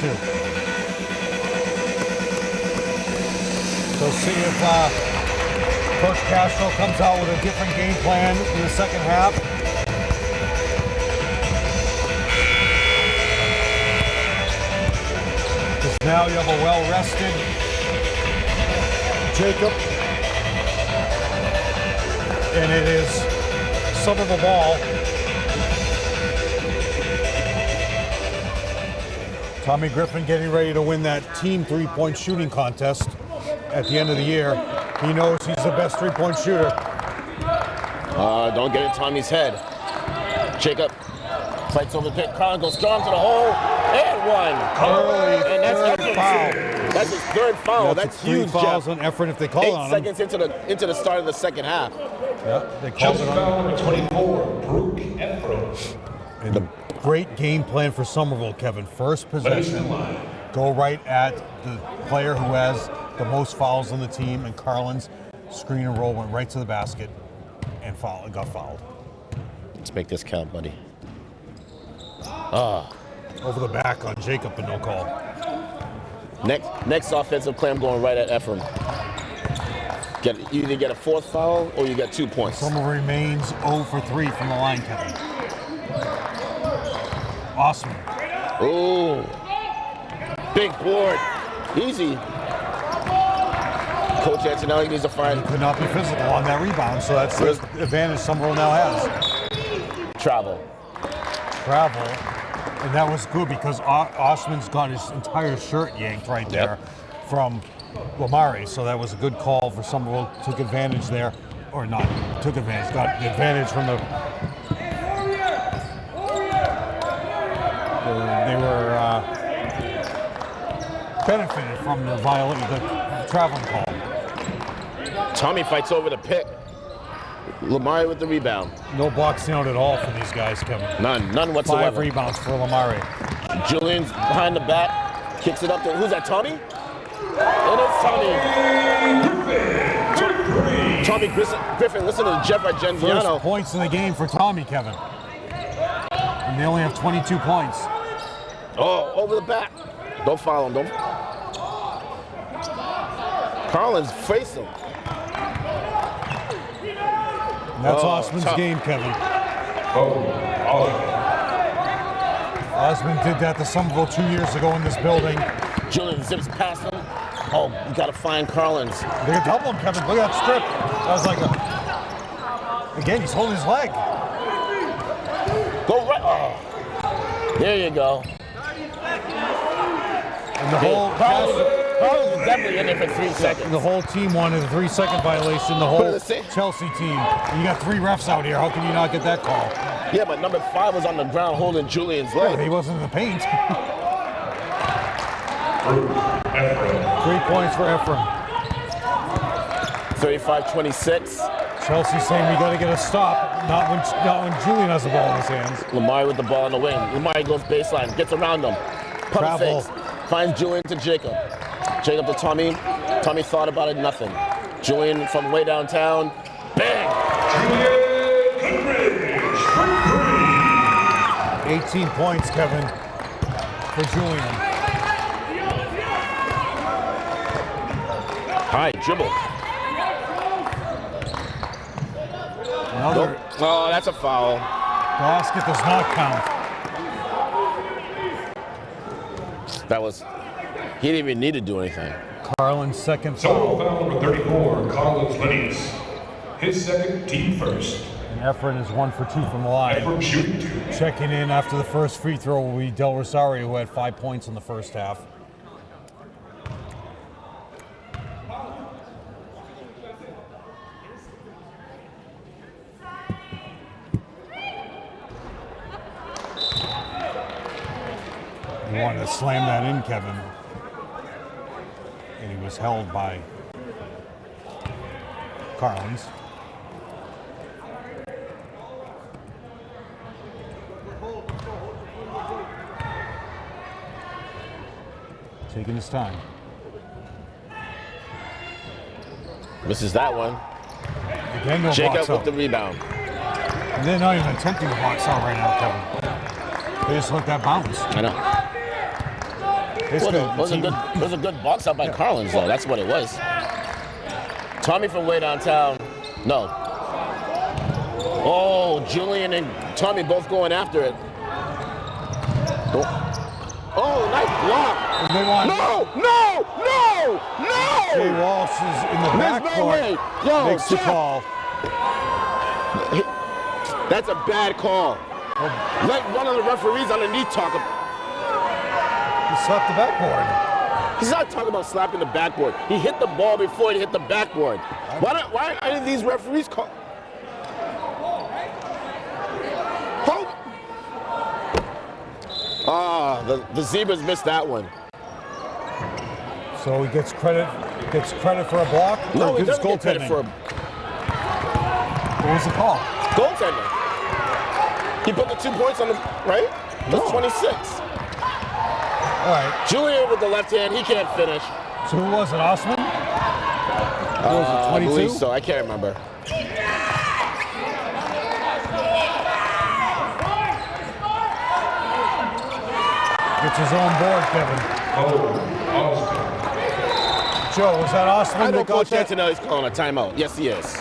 So see if Coach Castro comes out with a different game plan in the second half. Now you have a well-rested Jacob, and it is Somerville ball. Tommy Griffin getting ready to win that team three-point shooting contest at the end of the year. He knows he's the best three-point shooter. Don't get in Tommy's head. Jacob fights over the pick. Carlin goes strong to the hole. And 1. Early And that's third Efren's. foul. That's his 3rd foul. That's huge, 3 fouls Jeff. on Efren if they call 8 on him. seconds into the start of the second half. Yeah, they called Chelsea it on foul number 24, Brooke Efro. him. And great game plan for Somerville, Kevin. First possession, go right at the player who has the most fouls on the team, and Carlin's screen and roll went right to the basket and got fouled. Let's make this count, buddy. Over the back on Jacob, but no call. Next offensive play, I'm going right at Efren. You either get a 4th foul or you get 2 points. Somerville remains 0 for 3 from the line, Kevin. Awesome. Ooh. Big board. Easy. Coach Antonelli needs to find Could not be physical on that rebound, so that's the advantage Somerville now has. travel. And that was good because Osman's got his entire shirt yanked right there from Lamari, so that was a good call for Somerville. Took advantage there, or not took advantage, got the advantage from the. They were benefited from the traveling call. Tommy fights over the pick. Lamari with the rebound. No boxing out at all for these guys, Kevin. None whatsoever. 5 rebounds for Lamari. Julian's behind the back, kicks it up to, who's that, Tommy? And it's Tommy. Tommy Griffin, listen to Jeff Argenziano. First points in the game for Tommy, Kevin. And they only have 22 points. Oh, over the back. Don't foul him, don't. Carlin's facing. And that's Osman's game, Kevin. Osman did that to Somerville 2 years ago in this building. Julian zips past him. Oh, you gotta find Carlin's. They can double him, Kevin. Look at that strip. That was like again, he's holding his leg. Go right. Oh. There you go. And the whole Carlin was definitely in there for 3 seconds. the whole team wanted a 3-second violation. The whole the same. Chelsea team. You got 3 refs out here. How can you not get that call? Yeah, but number 5 was on the ground holding Julian's But leg. he wasn't in the paint. 3 points for Efren. 35-26. Chelsea saying we got to get a stop. Not when Julian has the ball in his hands. Lamari with the ball on the wing. Lamari goes baseline, gets around him. Pump Travel. fakes. Finds Julian to Jacob. Jacob to Tommy. Tommy thought about it, nothing. Julian from way downtown. Bang! Julian Goodrich for 18 points, Kevin, for Julian. High dribble. Another Oh, that's a foul. basket does not count. That was, he didn't even need to do anything. Carlin's second Solo foul. foul number 34, Collins Lennius. His second, team first. And Efren is 1 for 2 from the line. Efren shooting 2. Checking in after the first free throw will be Del Rosario, who had 5 points in the first half. He wanted to slam that in, Kevin. And he was held by Carlins. Taking his time. Misses that one. Again, no Jacob box with out. the rebound. And they're not even attempting to box out right now, Kevin. They just let that bounce. I know. It's Well, good. it was a good box out by Carlins, though. That's what it was. Tommy from way downtown. No. Oh, Julian and Tommy both going after it. Oh, nice block. And they want No! Jay Walsh is in the There's no backcourt. way. Yo, Makes the Jeff. call. That's a bad call. Let one of the referees underneath talk about. He slapped the backboard. He's not talking about slapping the backboard. He hit the ball before he hit the backboard. Why are any of these referees call? Hold. Ah, the Zebras missed that one. So he gets credit for a block. No, or he gives doesn't get credit for a What was the call? goaltender. He put the 2 points on the right. That's 26. All right. Julian with the left hand, he can't finish. So who was it? Osman? Who was it? I 22? believe so. I can't remember. Gets his own board, Kevin. Joe, was that Osman I know that got Coach that? Antonelli's calling a timeout. Yes, he is.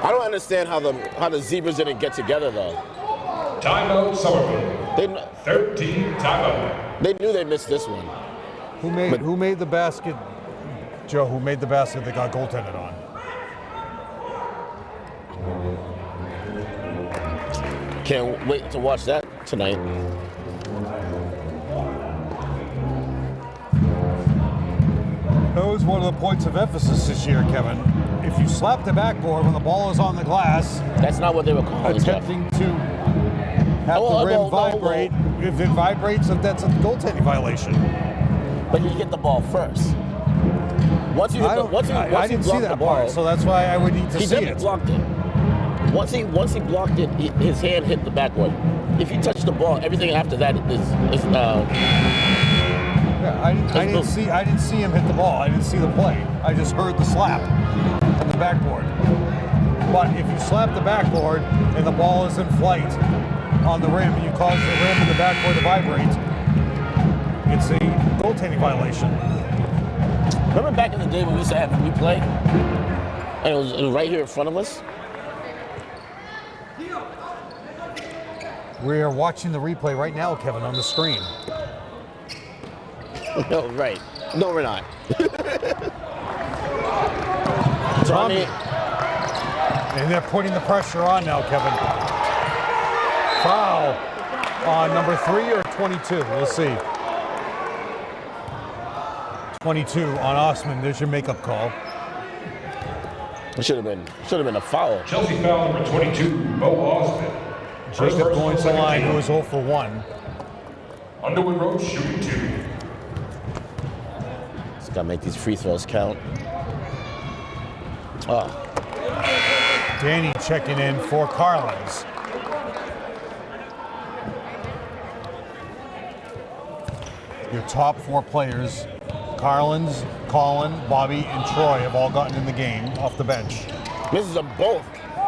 I don't understand how the Zebras didn't get together though. Timeout Somerville. They 13 timeout. they knew they missed this one. Who made the basket? Joe, who made the basket that got goaltended on? Can't wait to watch that tonight. That was one of the points of emphasis this year, Kevin. If you slap the backboard when the ball is on the glass, That's not what they were calling, Jeff. attempting to have Oh, the rim no, vibrate, if it vibrates, that's a goaltending violation. But you hit the ball first. Once you hit the, once he I didn't see blocked that the ball, part, so that's why I would need to he see definitely it. blocked it. Once he blocked it, his hand hit the backboard. If you touch the ball, everything after that is Yeah, I didn't see him hit the ball. I didn't see the play. I just heard the slap on the backboard. But if you slap the backboard and the ball is in flight on the rim and you cause the rim and the backboard to vibrate, it's a goaltending violation. Remember back in the day when we used to have replay? And it was right here in front of us? We are watching the replay right now, Kevin, on the screen. No, right. No, we're not. Tommy. And they're putting the pressure on now, Kevin. Foul on number 3 or 22? We'll see. 22 on Osman. There's your makeup call. It should have been a foul. Chelsea foul number 22, Mo Osmond. First Jacob personal, going to the second line, team. who is 0 for 1. Underwood Road shooting 2. Just gotta make these free throws count. Oh, Danny checking in for Carlins. Your top 4 players, Carlins, Colin, Bobby, and Troy, have all gotten in the game off the bench. Misses them both.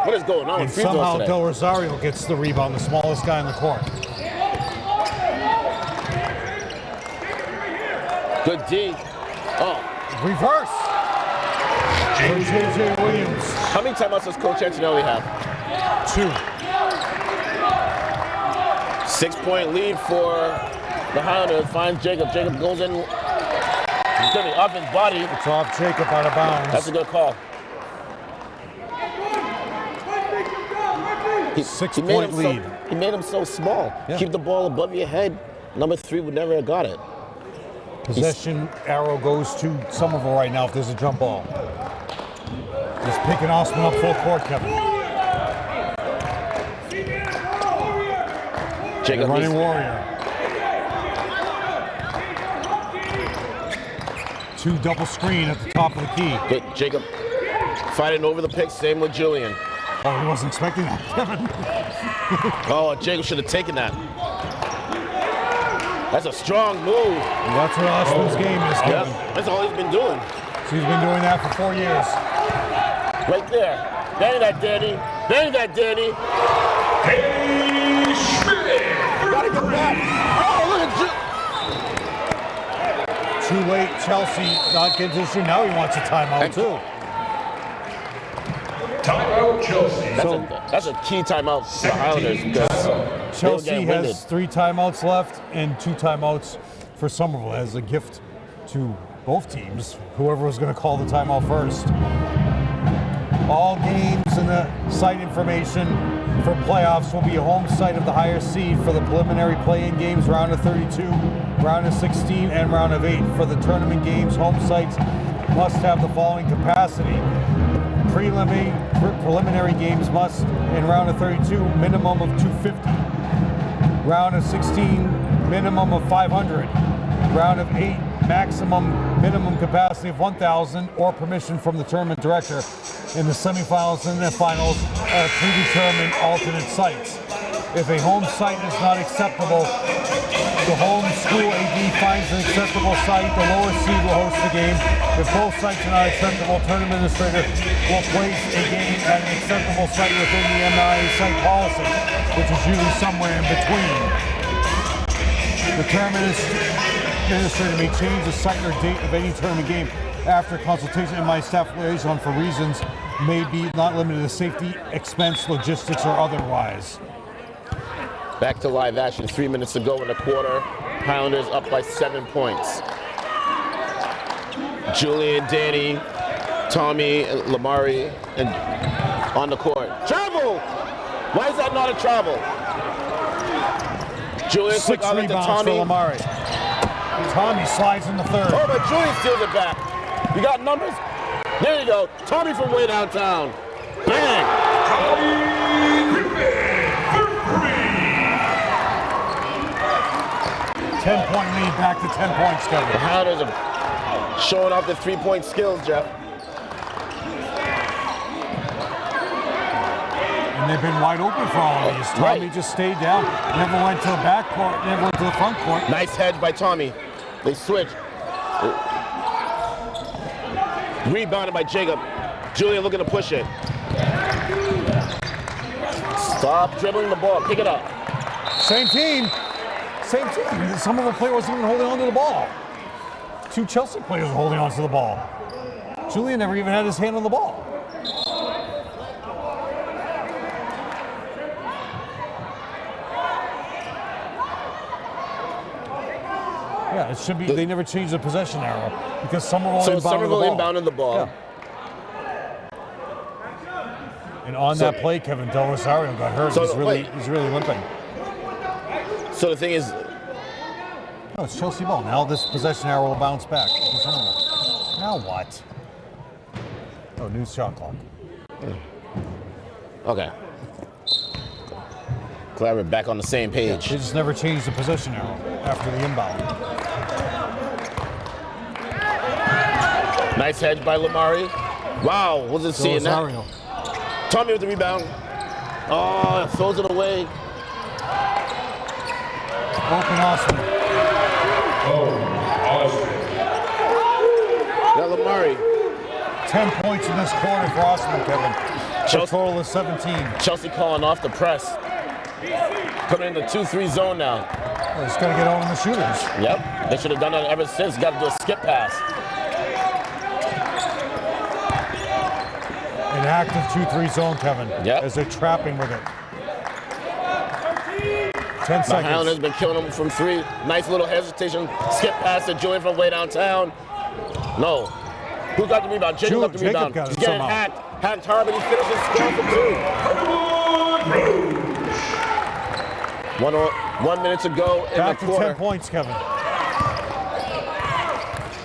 What is going on And with free throws somehow today? Del Rosario gets the rebound, the smallest guy in the court. Good D. Oh, Reverse for J.J. Williams. how many timeouts does Coach Antonelli have? 2. 6-point lead for the Highlanders. Finds Jacob. Jacob goes in. He's getting off his body. It's off Jacob out of bounds. That's a good call. He 6-point lead. He made him so small. Yeah. Keep the ball above your head. Number 3 would never have got it. Possession arrow goes to Somerville right now if there's a jump ball. Just picking Osman up full court, Kevin. Jacob Running needs- Warrior. 2 double screen at the top of the key. Good. Jacob fighting over the pick. Same with Julian. Oh, he wasn't expecting that, Kevin. Oh, Jacob should have taken that. That's a strong move. That's what Osman's game is, Yep. Kevin. That's all he's been doing. So he's been doing that for 4 years. Right there. Bang that, Danny. Bang that, Danny. Hey, Schmidt. Gotta get back. Oh, look at Too late, Chelsea not getting to the stream. Now he wants a timeout, too. Timeout, Chelsea. That's a key timeout for the Highlanders because Chelsea getting winded. has 3 timeouts left and 2 timeouts for Somerville as a gift to both teams, whoever was going to call the timeout first. All games and the site information for playoffs will be a home site of the higher seed for the preliminary play-in games, round of 32, round of 16, and round of 8. For the tournament games, home sites must have the following capacity. Preliminary games must, in round of 32, minimum of 250. Round of 16, minimum of 500. Round of 8, minimum capacity of 1,000 or permission from the tournament director. In the semifinals and the finals are predetermined alternate sites. If a home site is not acceptable, the home school AD finds an acceptable site. The lower seed will host the game. If both sites are not acceptable, tournament administrator will place a game at an acceptable site within the MIA site policy, which is usually somewhere in between. The tournament administrator may change the site or date of any tournament game after consultation with my staff liaison for reasons may be not limited to safety, expense, logistics, or otherwise. Back to live action. 3 minutes to go in the quarter. Highlanders up by 7 points. Julian, Danny, Tommy, Lamari, and on the court. Travel! Why is that not a travel? Julian, 6 quick outlet to rebounds Tommy. for Lamari. Tommy slides in the third. Oh, but Julian steals it back. You got numbers? There you go. Tommy from way downtown. Bang! 10-point lead, back to 10 points, The Kevin. Highlanders are showing off their 3-point skills, Jeff. And they've been wide open for all of these. Tommy Right. just stayed down, never went to the back court, never went to the front court. Nice hedge by Tommy. They switch. Rebounded by Jacob. Julian looking to push it. Stop dribbling the ball. Pick it up. Same team. Same team. Some of the players wasn't even holding on to the ball. 2 Chelsea players were holding on to the ball. Julian never even had his hand on the ball. Yeah, it should be. They never changed the possession arrow because Somerville So inbounded the Somerville ball. inbounded the ball. Yeah. And on So- that play, Kevin Del Rosario got hurt. So, he's really wait. limping. So the thing is, No, it's Chelsea ball. Now this possession arrow will bounce back. Now what? Oh, new shot clock. okay. Glad we're back on the same page. They just never changed the possession arrow after the inbound. Nice hedge by Lamari. Wow, wasn't Del seeing that. Rosario. Tommy with the rebound. Oh, throws it away. Open Osman. 10 points in this quarter for Osman, Kevin. The total is 17. Chelsea calling off the press. Coming in the 2-3 zone now. Well, he's got to get on the shooters. Yep, they should have done that ever since. Got to do a skip pass. An active 2-3 zone, Kevin. Yep. As they're trapping with it. 10 The seconds. Highlanders been killing them from 3. Nice little hesitation. Skip pass to Julian from way downtown. No. Who got the rebound? Jacob got the Jacob rebound. got it He's getting somehow. hacked. Hacked hard, but he finishes scoring for 2. 1 minute to go in Back the to quarter. 10 points, Kevin.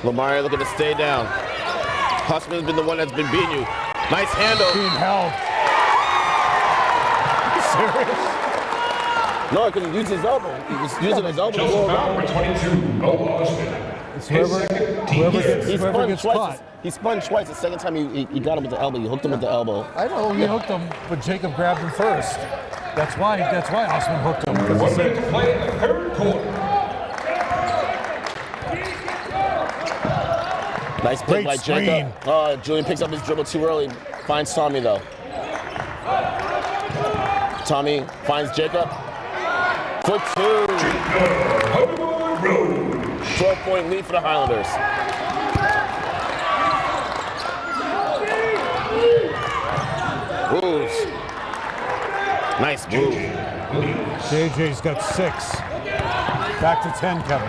Lamar looking to stay down. Hussman's been the one that's been beating you. Nice handle. Being held. Serious? No, because he used his elbow. He was using his elbow to Chelsea roll foul around. number 22, Mo Osman. It's His whoever second team gets, foul. He whoever spun gets twice. caught. He spun twice. The second time he got him with the elbow. He hooked him with the elbow. I know he hooked him, but Jacob grabbed him first. That's why Osman hooked him. 'Cause he 1 said, minute to play in the third quarter. Nice pick Great by screen. Jacob. Julian picks up his dribble too early. Finds Tommy though. Tommy finds Jacob. For 2. 12-point lead for the Highlanders. Moves. Nice move. JJ's got 6. Back to 10, Kevin.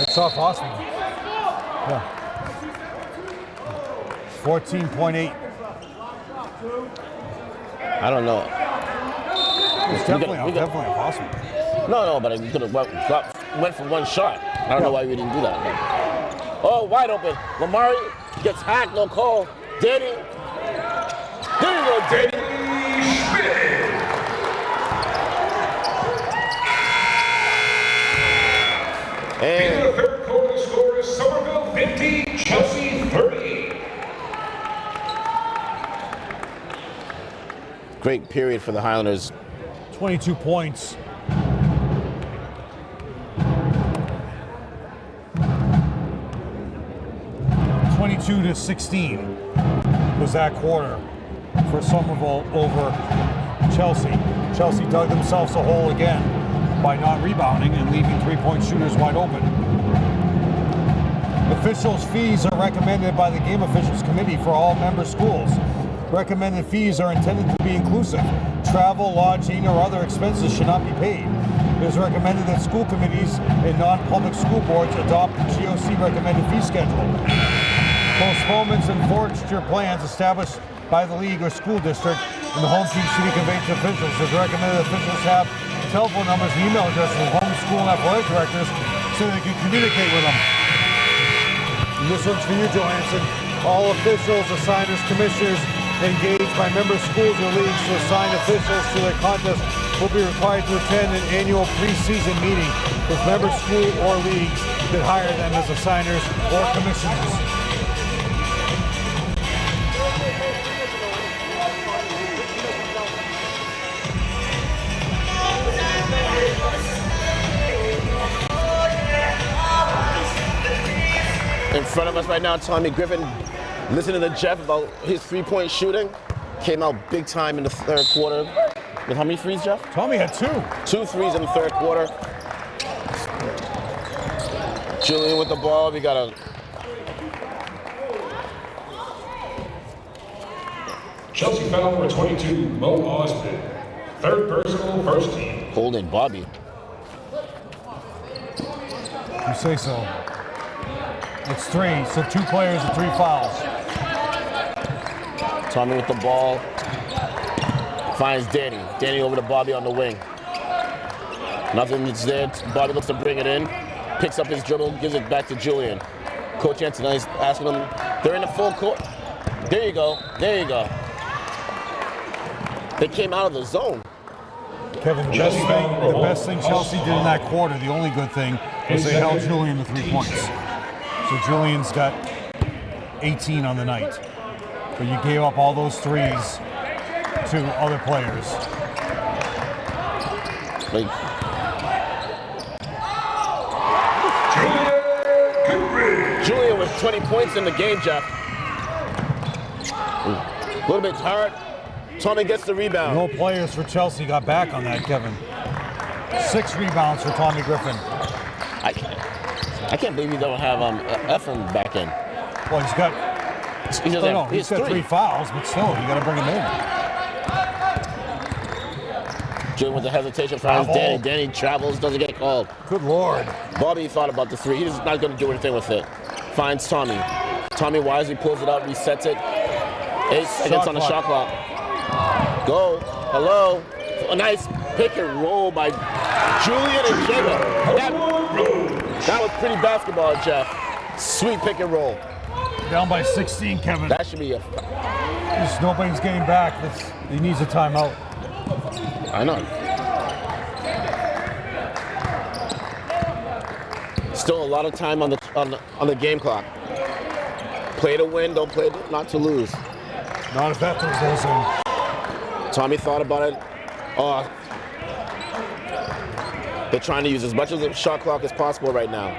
It's off Osman. Yeah. 14.8. I don't know. It's definitely off Osman. No, but he could have went for one shot. I don't know why we didn't do that. Oh, wide open. Lamar gets hacked, no call. Danny. There you go, Danny. In And the third quarter, the score is Somerville 50, Chelsea 38. great period for the Highlanders. 22 points. To 16 was that quarter for Somerville over Chelsea. Chelsea dug themselves a hole again by not rebounding and leaving three-point shooters wide open. Officials' fees are recommended by the Game Officials Committee for all member schools. Recommended fees are intended to be inclusive. Travel, lodging, or other expenses should not be paid. It is recommended that school committees and non-public school boards adopt the GOC recommended fee schedule. Postponements and forfeiture plans established by the league or school district and the home team should be conveyed to officials. It is recommended that officials have telephone numbers and email addresses of home school and athletic directors so they can communicate with them. And this one's for you, Johansson. All officials, assigners, commissioners engaged by member schools or leagues to assign officials to their contest will be required to attend an annual preseason meeting with member school or leagues that hire them as assigners or commissioners. In front of us right now, Tommy Griffin, listening to Jeff about his three-point shooting. Came out big time in the third quarter. With how many threes, Jeff? Tommy had 2. 2 threes in the third quarter. Julian with the ball. We got a Chelsea foul number 22, Mo Osman. Third personal, first team. holding Bobby. You say so. It's 3, so 2 players and 3 fouls. Tommy with the ball. Finds Danny. Danny over to Bobby on the wing. Nothing is there. Bobby looks to bring it in. Picks up his dribble, gives it back to Julian. Coach Antonelli's asking him, they're in the full court. There you go. There you go. They came out of the zone. Kevin, the best thing Chelsea did in that quarter, the only good thing, was they held Julian to 3 points. So Julian's got 18 on the night. But you gave up all those threes to other players. Like, Julian Goodrich. with 20 points in the game, Jeff. A little bit hard. Tommy gets the rebound. No players for Chelsea got back on that, Kevin. 6 rebounds for Tommy Griffin. I can't believe you don't have Ephraim back in. Well, he's got He's got 3 fouls, but still, you got to bring him in. Jim with the hesitation finds Danny. Danny travels, doesn't get called. Good Lord. Bobby thought about the 3. He's not going to do anything with it. Finds Tommy. Tommy wisely pulls it up, resets it. 8 seconds on the shot clock. Go. Hello. A nice pick and roll by Julian and Jacob. That was pretty basketball, Jeff. Sweet pick and roll. Down by 16, Kevin. That should be Nobody's getting back. He needs a timeout. I know. Still a lot of time on the game clock. Play to win, don't play not to lose. Not if that throws those in. Tommy thought about it. They're trying to use as much of the shot clock as possible right now.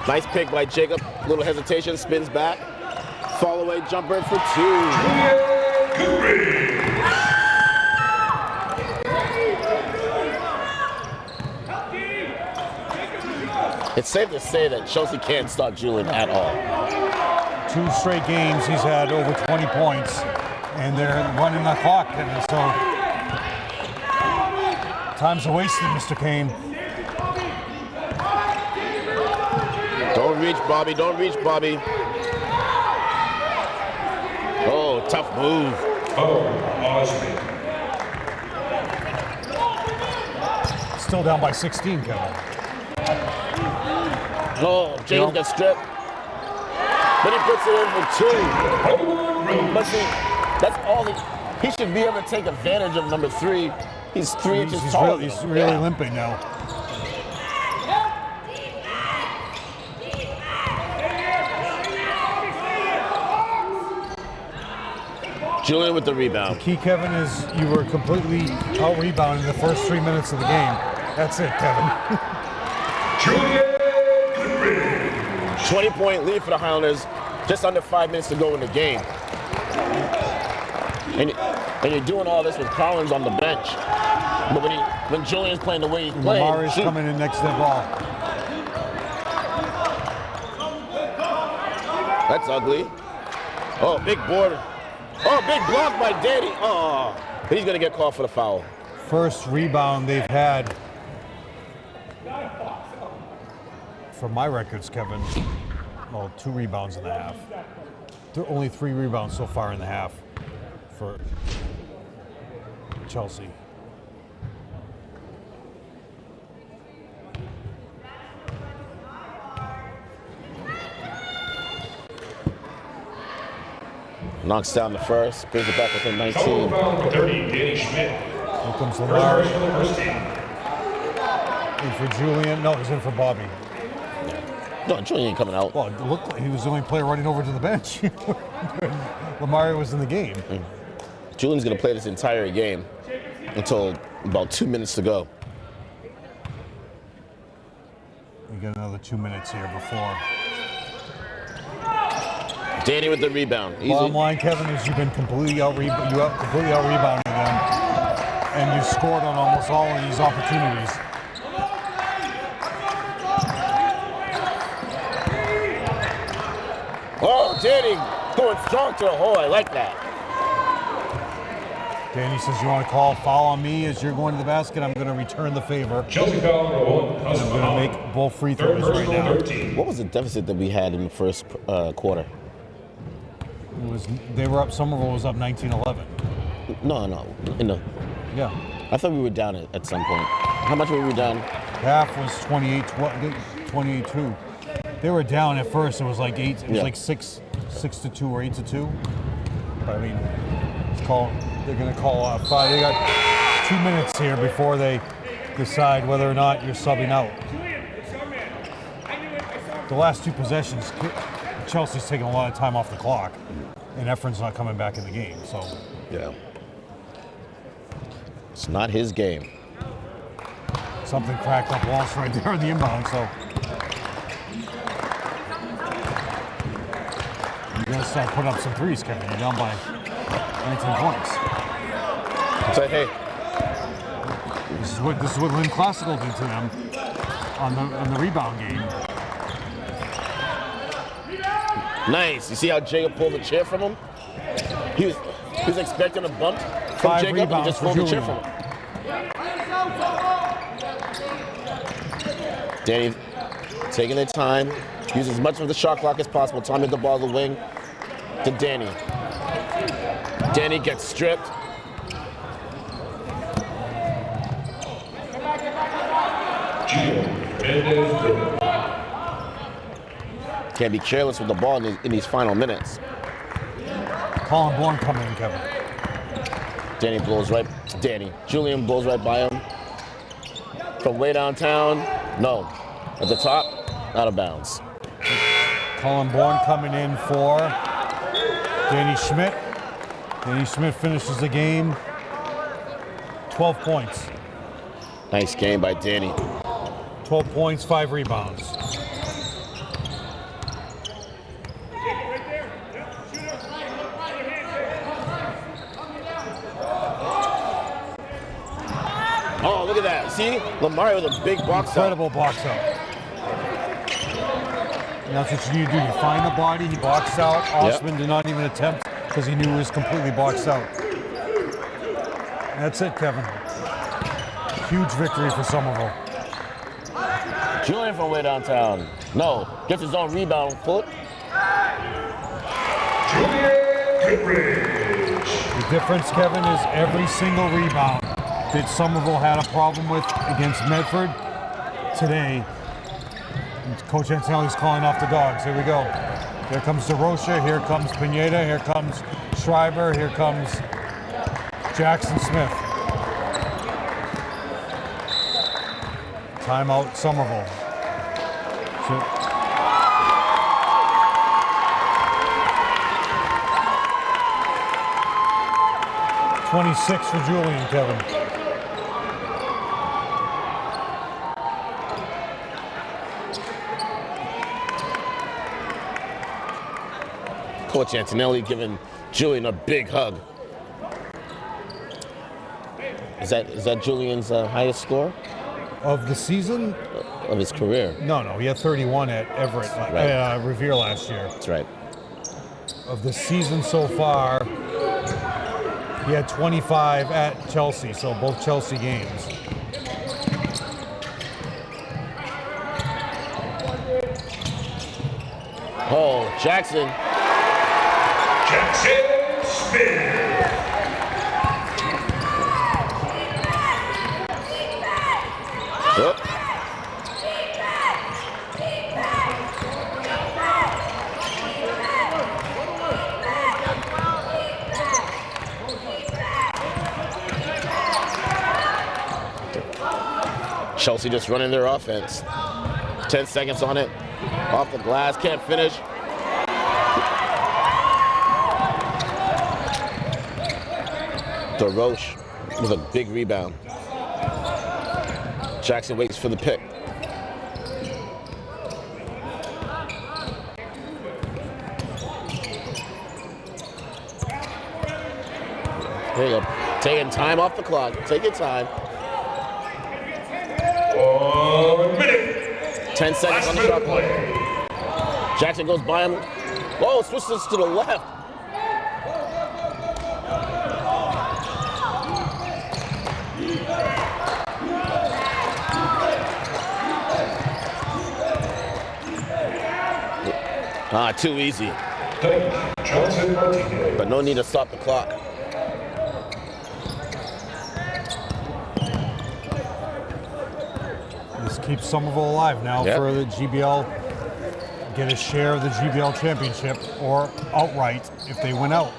Nice pick by Jacob. Little hesitation, spins back. Fall away jumper for 2. It's safe to say that Chelsea can't stop Julian at all. 2 straight games, he's had over 20 points, and they're running the clock, and so time's a wasted, Mr. Kane. Don't reach, Bobby. Don't reach, Bobby. Oh, tough move. Still down by 16, Kevin. Oh, James got stripped. But he puts it in for 2. But see, that's all he should be able to take advantage of number 3. He's 3 inches tall. He's really limping now. Julian with the rebound. The key, Kevin, is you were completely out-rebounding the first 3 minutes of the game. That's it, Kevin. 20-point lead for the Highlanders. Just under 5 minutes to go in the game. And you're doing all this with Collins on the bench. But when Julian's playing the way he's playing, Lamari's coming in next to the ball. That's ugly. Oh, big board. Oh, big block by Danny. Oh, he's going to get called for the foul. First rebound they've had, for my records, Kevin, 2 rebounds in the half. There are only 3 rebounds so far in the half for Chelsea. Knocks down the first, brings it back within 19. Somerville 30, Danny Schmidt. Here comes Lamar. In for Julian. No, he's in for Bobby. No, Julian ain't coming out. Well, it looked like he was the only player running over to the bench. Lamar was in the game. Julian's going to play this entire game until about 2 minutes to go. We got another 2 minutes here before. Danny with the rebound. Easy. Bottom line, Kevin, is you've been completely out-rebounding them, and you scored on almost all of these opportunities. Oh, Danny going strong to the hole. I like that. Danny says, you want to call foul on me as you're going to the basket? I'm going to return the favor. Chelsea foul number 1. I'm going to make both free throws right now. 13. What was the deficit that we had in the first quarter? Somerville was up 19-11. No. Yeah. I thought we were down at some point. How much were we down? Half was 28-2. They were down at first. It was like 8. It was like 6-2 or 8-2. But I mean, they're going to call off 5. They got 2 minutes here before they decide whether or not you're subbing out. The last 2 possessions, Chelsea's taking a lot of time off the clock, and Ephraim's not coming back in the game. So Yeah. It's not his game. something cracked up Walsh right there on the inbound. So gotta start putting up some threes, Kevin. You're down by 19 points. So hey, This is what Lynn Classical did to them on the rebound game. nice. You see how Jacob pulled the chair from him? He was expecting a bump from 5 Jacob, and he rebounds just for pulled the chair Julian. from him. Danny taking their time, use as much of the shot clock as possible. Time to get the ball to the wing to Danny. Danny gets stripped. Can't be careless with the ball in these final minutes. Colin Bourne coming in, Kevin. Julian blows right by him. From way downtown, no. At the top, out of bounds. Colin Bourne coming in for Danny Schmidt. Danny Schmidt finishes the game. 12 points. Nice game by Danny. 12 points, 5 rebounds. Oh, look at that. See? Lamar with a big box out. Incredible box out. And that's what you need to do. You find the body, he boxed out. Osman did not even attempt because he knew he was completely boxed out. That's it, Kevin. Huge victory for Somerville. Julian from way downtown. No. Gets his own rebound. Pull it. The difference, Kevin, is every single rebound that Somerville had a problem with against Medford today. Coach Antonelli's calling off the dogs. Here we go. Here comes DeRocha, here comes Pineda, here comes Schreiber, here comes Jackson Smith. Timeout, Somerville. 26 for Julian, Kevin. Coach Antonelli giving Julian a big hug. Is that Julian's highest score Of the season? of his career? No, he had 31 at Everett, Revere last year. That's right. Of the season so far, he had 25 at Chelsea, so both Chelsea games. Oh, Jackson. Smith. Oh. Chelsea just running their offense. 10 seconds on it. Off the glass, can't finish. DeRoche with a big rebound. Jackson waits for the pick. There you go. Taking time off the clock. Take your time. 1 minute. 10 seconds on the shot clock. Jackson goes by him. Whoa, switches to the left. Too easy. Johnson Martinez. But no need to stop the clock. This keeps Somerville alive now for the GBL, get a share of the GBL championship, or outright if they win out.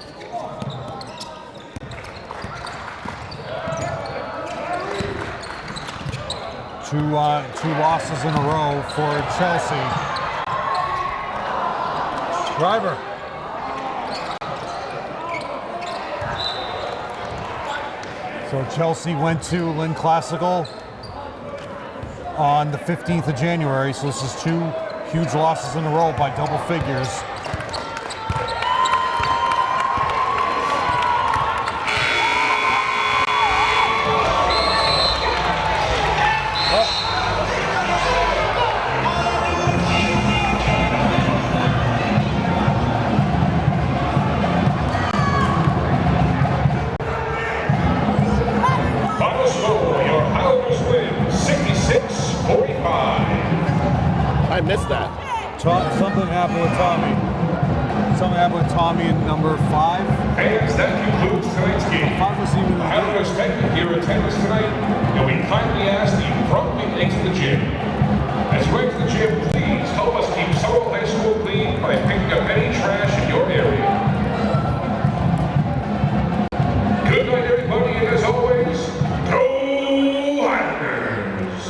Two losses in a row for Chelsea. Schreiber. So Chelsea went to Lynn Classical on the 15th of January, so this is 2 huge losses in a row by double figures. 45. I missed that. Something happened with Tommy. Something happened with Tommy in number 5. Fans, that concludes tonight's game. 5 was even in the game. Highlanders, thank you for your attendance tonight, and we kindly ask that you promptly exit the gym. As you exit the gym, please help us keep Somerville High School clean by picking up any trash in your area. Good night, everybody, and as always, go Highlanders!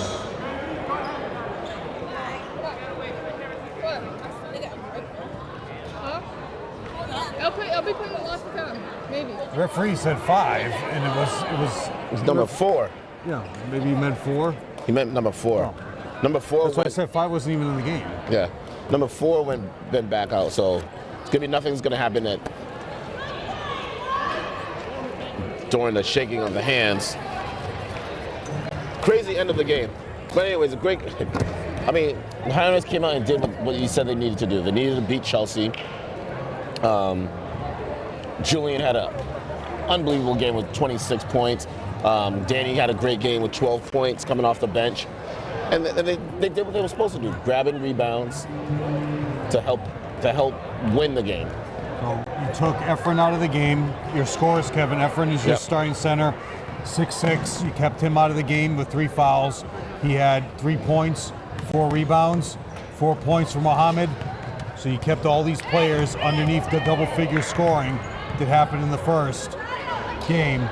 I'll be putting the lots of time, maybe. Referee said 5, and it was It was number 4. Yeah, maybe he meant 4. He meant number 4. Oh. Number 4. That's why I said 5 wasn't even in the game. Yeah. Number 4 went back out, so it's gonna be nothing's gonna happen during the shaking of the hands. Crazy end of the game. But anyways, a great. I mean, the Highlanders came out and did what you said they needed to do. They needed to beat Chelsea. Julian had an unbelievable game with 26 points. Danny had a great game with 12 points coming off the bench. And they did what they were supposed to do, grabbing rebounds to help win the game. So you took Efren out of the game. Your scores, Kevin. Efren is your starting center, 6'6". You kept him out of the game with 3 fouls. He had 3 points, 4 rebounds, 4 points for Mohammed. So you kept all these players underneath the double-figure scoring that happened in the first game.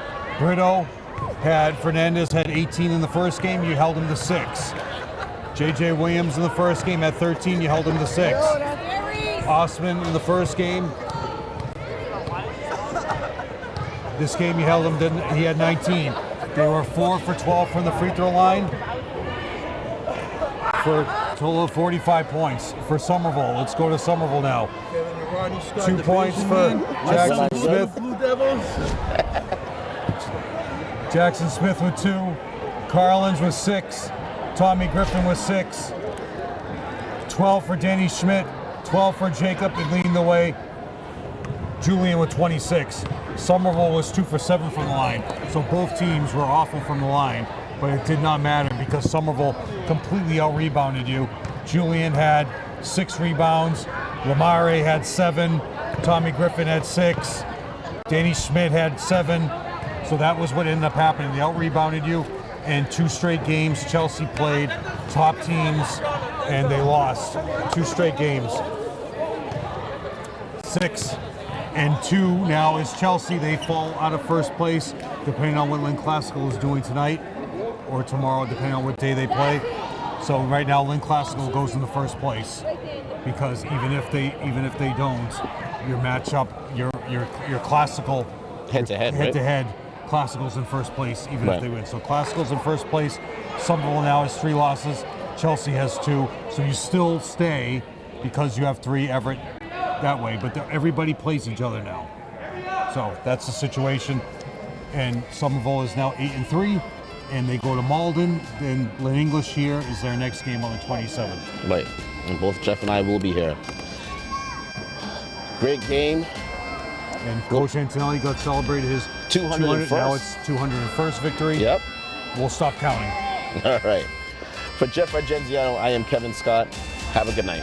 Fernandez had 18 in the first game. You held him to 6. J.J. Williams in the first game had 13. You held him to 6. Osman in the first game. This game you held him, he had 19. They were 4 for 12 from the free throw line for a total of 45 points for Somerville. Let's go to Somerville now. 2 points for Jackson Smith. Jackson Smith with 2. Carlins with 6. Tommy Griffin with 6. 12 for Danny Schmidt. 12 for Jacob leading the way. Julian with 26. Somerville was 2 for 7 from the line. So both teams were awful from the line, but it did not matter because Somerville completely out-rebounded you. Julian had 6 rebounds. Lamare had 7. Tommy Griffin had 6. Danny Schmidt had 7. So that was what ended up happening. They out-rebounded you. And 2 straight games, Chelsea played top teams, and they lost 2 straight games. 6-2 now is Chelsea. They fall out of first place, depending on what Lynn Classical is doing tonight or tomorrow, depending on what day they play. So right now, Lynn Classical goes into first place because even if they don't, your matchup, your Classical head-to-head. Classical's in first place, even if they win. So Classical's in first place. Somerville now has 3 losses. Chelsea has 2. So you still stay because you have 3. Everett that way. But everybody plays each other now. So that's the situation. And Somerville is now 8-3, and they go to Malden. Then Lynn English here is their next game on the 27th. Right, and both Jeff and I will be here. Great game. And Coach Antonelli got celebrated his 201st. Now it's 201st victory. Yep. We'll stop counting. All right. For Jeff Argenziano, I am Kevin Scott. Have a good night.